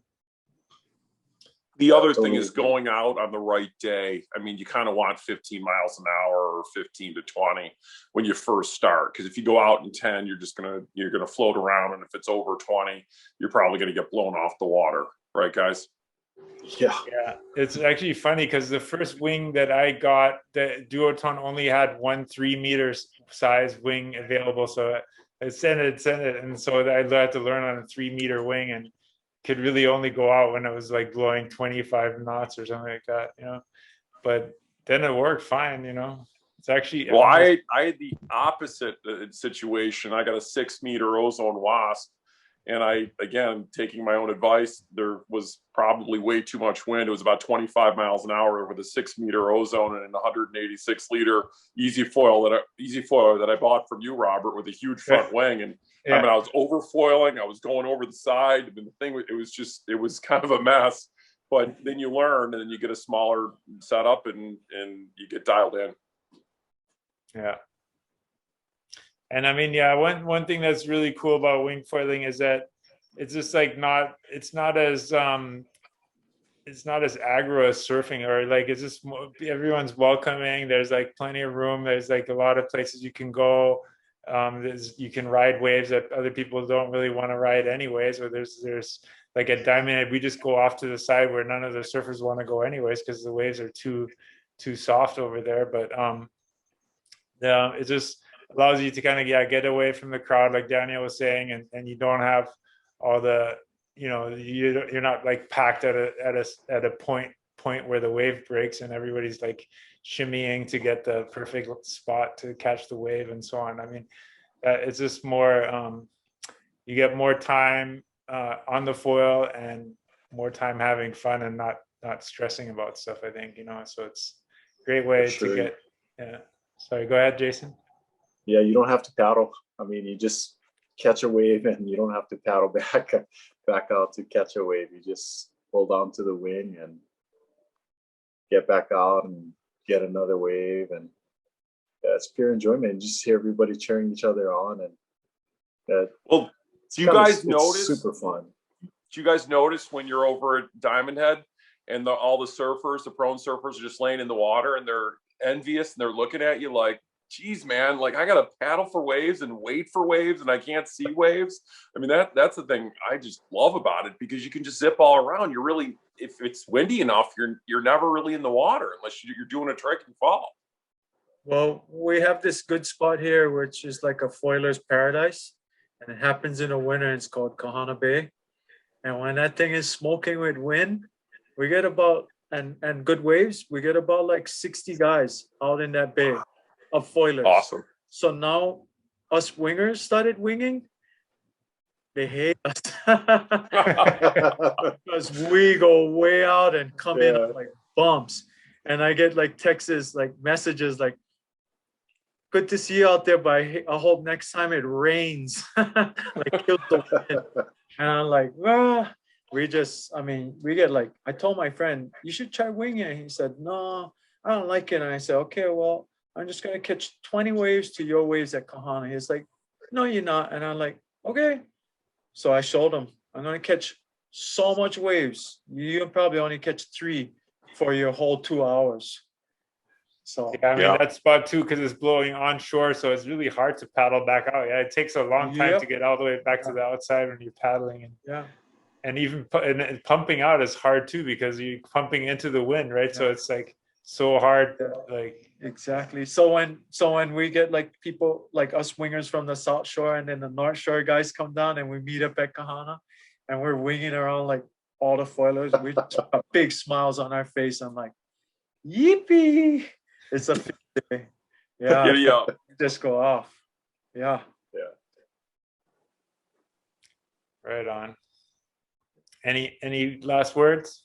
The other thing Totally is agree. going out on the right day. I mean, you kind of want 15 miles an hour or 15 to 20 when you first start. Because if you go out in 10, you're gonna float around, and if it's over 20, you're probably gonna get blown off the water, right, guys? Yeah. Yeah, it's actually funny because the first wing that I got, the Duotone only had one 3 meters size wing available. So I sent it, and so I had to learn on a 3 meter wing, and could really only go out when it was like blowing 25 knots or something like that, But then it worked fine, It's actually Well, almost, I had the opposite situation. I got a 6 meter ozone wasp, and again, taking my own advice, there was probably way too much wind. It was about 25 miles an hour with a 6 meter ozone and a 186 liter easy foiler that I bought from you, Robert, with a huge front wing. And I yeah. mean, I was overfoiling, I was going over the side. I mean, the thing, it was kind of a mess. But then you learn, and then you get a smaller setup, and you get dialed in. Yeah. And I mean, yeah, one thing that's really cool about wing foiling is that it's just like it's not as aggro as surfing, or like it's just everyone's welcoming. There's like plenty of room. There's like a lot of places you can go. You can ride waves that other people don't really want to ride anyways. Or there's like at Diamond Head, we just go off to the side where none of the surfers want to go anyways because the waves are too soft over there. But yeah, it just allows you to kind of get away from the crowd, like Daniel was saying, and you don't have all the you're not like packed at a point where the wave breaks and everybody's like shimmying to get the perfect spot to catch the wave and so on. I mean, it's just more you get more time on the foil and more time having fun and not stressing about stuff, I think, so it's a great way sure. to get. Yeah, sorry, go ahead, Jason. Yeah, you don't have to paddle. I mean, you just catch a wave, and you don't have to paddle back out to catch a wave. You just hold on to the wing and get back out and get another wave, and it's pure enjoyment. And just hear everybody cheering each other on, and Well, do you guys it's notice? super fun. Do you guys notice when you're over at Diamond Head and all the surfers, the prone surfers, are just laying in the water and they're envious and they're looking at you like, geez, man, like I got to paddle for waves and wait for waves and I can't see waves. I mean, that's the thing I just love about it, because you can just zip all around. You're really, if it's windy enough, you're never really in the water unless you're doing a trick and fall. Well, we have this good spot here, which is like a foiler's paradise, and it happens in the winter. It's called Kahana Bay. And when that thing is smoking with wind, we get about, and good waves, we get about like 60 guys out in that bay of foilers. Awesome. So now us wingers started winging. They hate us because we go way out and come in on like bumps. And I get like texts, like messages like, good to see you out there, but I hope next time it rains. Like kills the wind. And I'm like, well, we get like, I told my friend, you should try winging. And he said, no, I don't like it. And I said, okay, well, I'm just going to catch 20 waves to your waves at Kahana. He's like, no, you're not. And I'm like, okay. So I showed him, I'm going to catch so much waves. You'll probably only catch 3 for your whole 2 hours. So yeah, I mean, that spot too, because it's blowing onshore, so it's really hard to paddle back out. Yeah, it takes a long time to get all the way back to the outside when you're paddling, and even pumping out is hard too, because you're pumping into the wind, right? So it's like so hard, like exactly. So when we get like people like us wingers from the South Shore and then the North Shore guys come down and we meet up at Kahana and we're winging around like all the foilers, we just got big smiles on our face. I'm like, yippee! It's a day. Yeah. Just go off. Yeah. Right on. Any last words?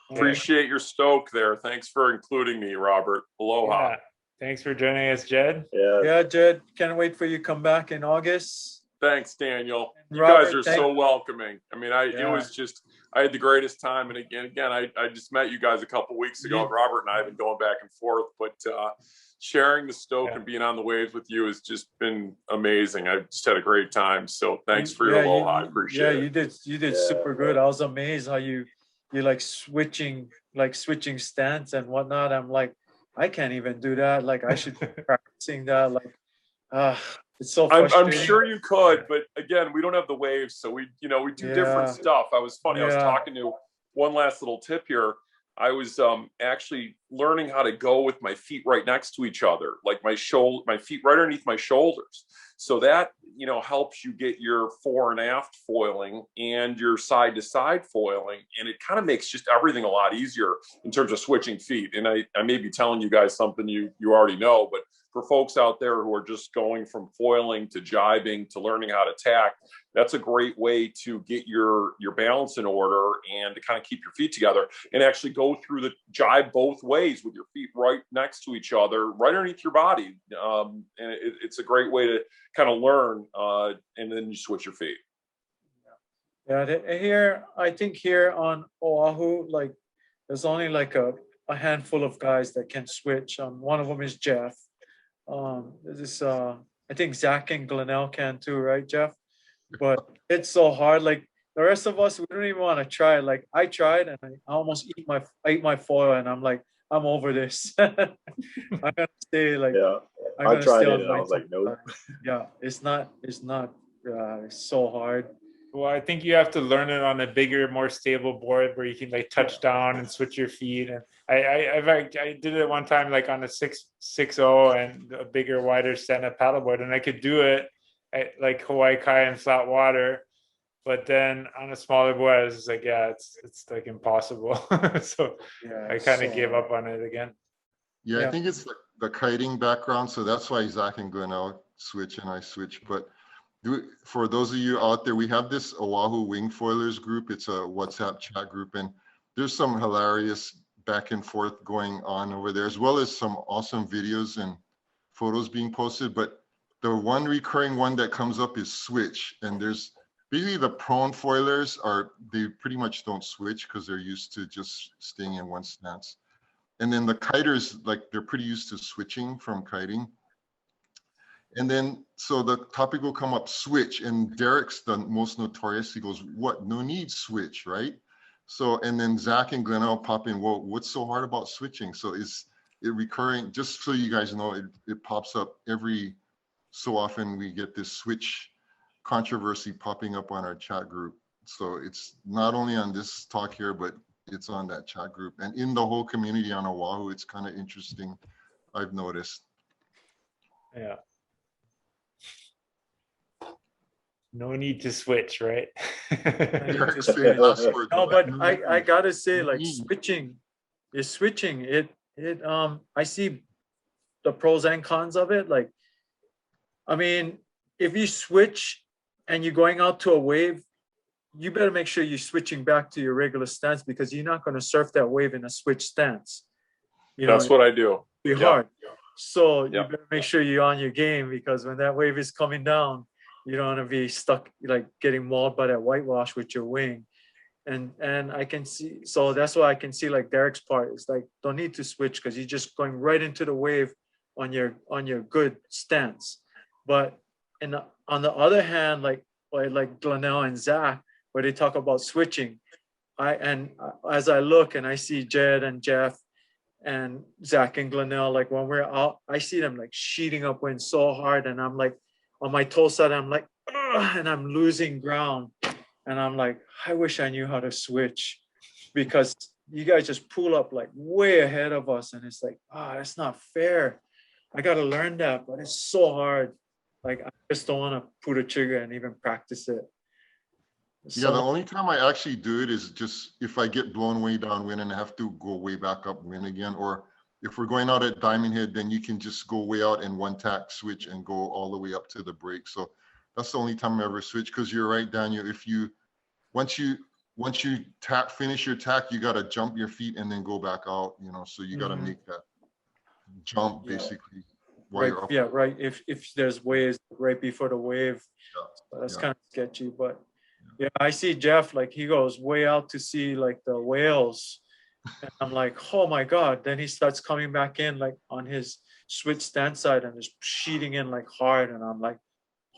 Appreciate your stoke there. Thanks for including me, Robert. Aloha. Yeah. Thanks for joining us, Jed. Yeah, Jed. Can't wait for you to come back in August. Thanks, Daniel. You Robert, guys are so welcoming. I mean, it was just, I had the greatest time. And again, I just met you guys a couple weeks ago. Robert and I have been going back and forth, but sharing the stoke Yeah. and being on the waves with you has just been amazing. I just had a great time. So thanks for Yeah, your aloha. I appreciate it. you did Yeah. super good. I was amazed how you like switching stance and whatnot. I'm like, I can't even do that. Like I should be practicing that. Like, it's so I'm frustrating. sure you could, but again, we don't have the waves, so we do different Yeah. stuff. I was funny. I was Yeah. talking to one last little tip here. I was actually learning how to go with my feet right next to each other, like my feet right underneath my shoulders. So that helps you get your fore and aft foiling and your side to side foiling, and it kind of makes just everything a lot easier in terms of switching feet. And I may be telling you guys something you already know, but for folks out there who are just going from foiling to jibing to learning how to tack, that's a great way to get your balance in order and to kind of keep your feet together and actually go through the jibe both ways with your feet right next to each other, right underneath your body. And it's a great way to kind of learn, and then you switch your feet. Yeah, I think here on Oahu, like there's only like a handful of guys that can switch. One of them is Jeff. I think Zach and Glenell can too, right, Jeff? But it's so hard. Like the rest of us, we don't even want to try. Like I tried and I almost ate my foil, and I'm like, I'm over this. I'm gonna stay like, Yeah, I'm I gonna tried stay it on and my I was like, nope. Yeah, it's not. It's so hard. Well, I think you have to learn it on a bigger, more stable board where you can like touch down and switch your feet. And I did it one time like on a 6.0 and a bigger, wider stand-up paddleboard, and I could do it at like Hawaii Kai in flat water. But then on a smaller board, I was just like, yeah, it's like impossible. So Yeah, I it's kind of so gave hard. up on it again. Yeah, Yeah. I think it's the kiting background, so that's why Zach and Glenell switch and I switch. But for those of you out there, we have this Oahu Wing Foilers group. It's a WhatsApp chat group, and there's some hilarious back and forth going on over there, as well as some awesome videos and photos being posted. But the one recurring one that comes up is switch, and there's basically the prone foilers they pretty much don't switch because they're used to just staying in one stance. And then the kiters, like they're pretty used to switching from kiting. And then, so the topic will come up, switch. And Derek's the most notorious. He goes, what? No need switch, right? So, and then Zach and Glenell pop in, well, what's so hard about switching? So is it recurring? Just so you guys know, it pops up every so often. We get this switch controversy popping up on our chat group. So it's not only on this talk here, but it's on that chat group. And in the whole community on Oahu, it's kind of interesting, I've noticed. Yeah. No need to switch, right? Derek's famous last word, No, but no I need. gotta say, No like need. switching. I see the pros and cons of it. Like, I mean, if you switch and you're going out to a wave, you better make sure you're switching back to your regular stance, because you're not going to surf that wave in a switch stance. That's what I do. It'll be Yep. hard. So you Yep. better make sure you're on your game, because when that wave is coming down, you don't want to be stuck like getting mauled by that whitewash with your wing. And I can see, so that's why I can see like Derek's part. It's like, don't need to switch because you're just going right into the wave on your good stance. But on the other hand, like Glenell and Zach, where they talk about switching, as I look and I see Jed and Jeff and Zach and Glenell, like when we're out, I see them like sheeting up wind so hard, and I'm like on my toe side, I'm like, ugh, and I'm losing ground, and I'm like, I wish I knew how to switch, because you guys just pull up like way ahead of us, and it's like, that's not fair. I got to learn that, but it's so hard. Like I just don't want to pull the trigger and even practice it. Yeah, the only time I actually do it is just if I get blown way downwind and I have to go way back upwind again, or if we're going out at Diamond Head, then you can just go way out and one tack switch and go all the way up to the break. So that's the only time I ever switch, because you're right, Daniel. If you once you finish your tack, you got to jump your feet and then go back out. So you got to make that jump basically. Right. Yeah. Right. If there's waves right before the wave, Yeah. that's kind of sketchy. But yeah, I see Jeff, like he goes way out to see like the whales, and I'm like, oh my god. Then he starts coming back in like on his switch stand side and just sheeting in like hard. And I'm like,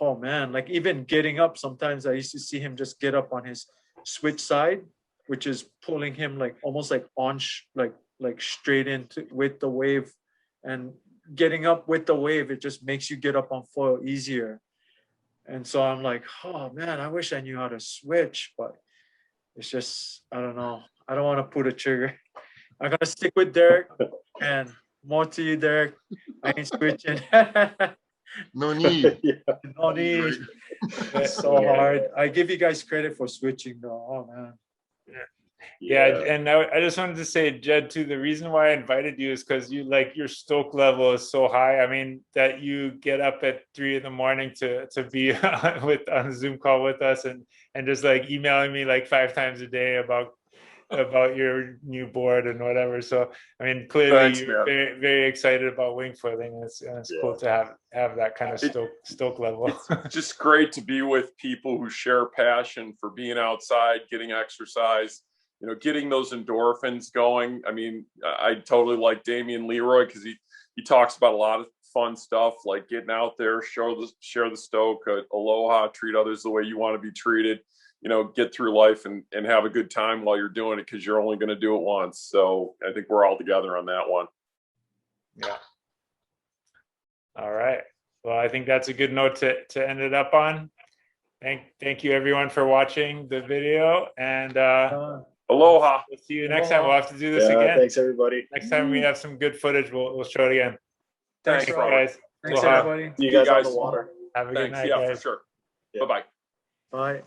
oh man, like even getting up, sometimes I used to see him just get up on his switch side, which is pulling him like almost like like straight into with the wave. And getting up with the wave, it just makes you get up on foil easier. And so I'm like, oh man, I wish I knew how to switch, but it's just, I don't know. I don't want to pull the trigger. I'm gonna stick with Derek, and more to you, Derek. I ain't switching. No need. No need. It's so hard. I give you guys credit for switching though. Oh man. Yeah, and I just wanted to say, Jed, too, the reason why I invited you is because you like your stoke level is so high. I mean, that you get up at 3 a.m. to be on a Zoom call with us and just like emailing me like 5 times a day about your new board and whatever. So I mean, clearly Thanks, you're man. very, very excited about wing foiling. It's cool to have that kind of stoke level. It's just great to be with people who share passion for being outside, getting exercise, you know, getting those endorphins going. I mean, I totally like Damian Leroy because he talks about a lot of fun stuff like getting out there, share the stoke, aloha, treat others the way you want to be treated. You know, get through life and have a good time while you're doing it because you're only going to do it once. So I think we're all together on that one. Yeah. All right. Well, I think that's a good note to end it up on. Thank you everyone for watching the video, and Aloha. we'll see you next time. We'll have to do this again. Thanks, everybody. Next time we have some good footage, we'll show it again. Thanks, Thanks, Robert. guys. Thanks Aloha. everybody. See you guys on the water. Have a good Thanks. night, Yeah, guys. for sure. Yeah. Bye-bye. Bye.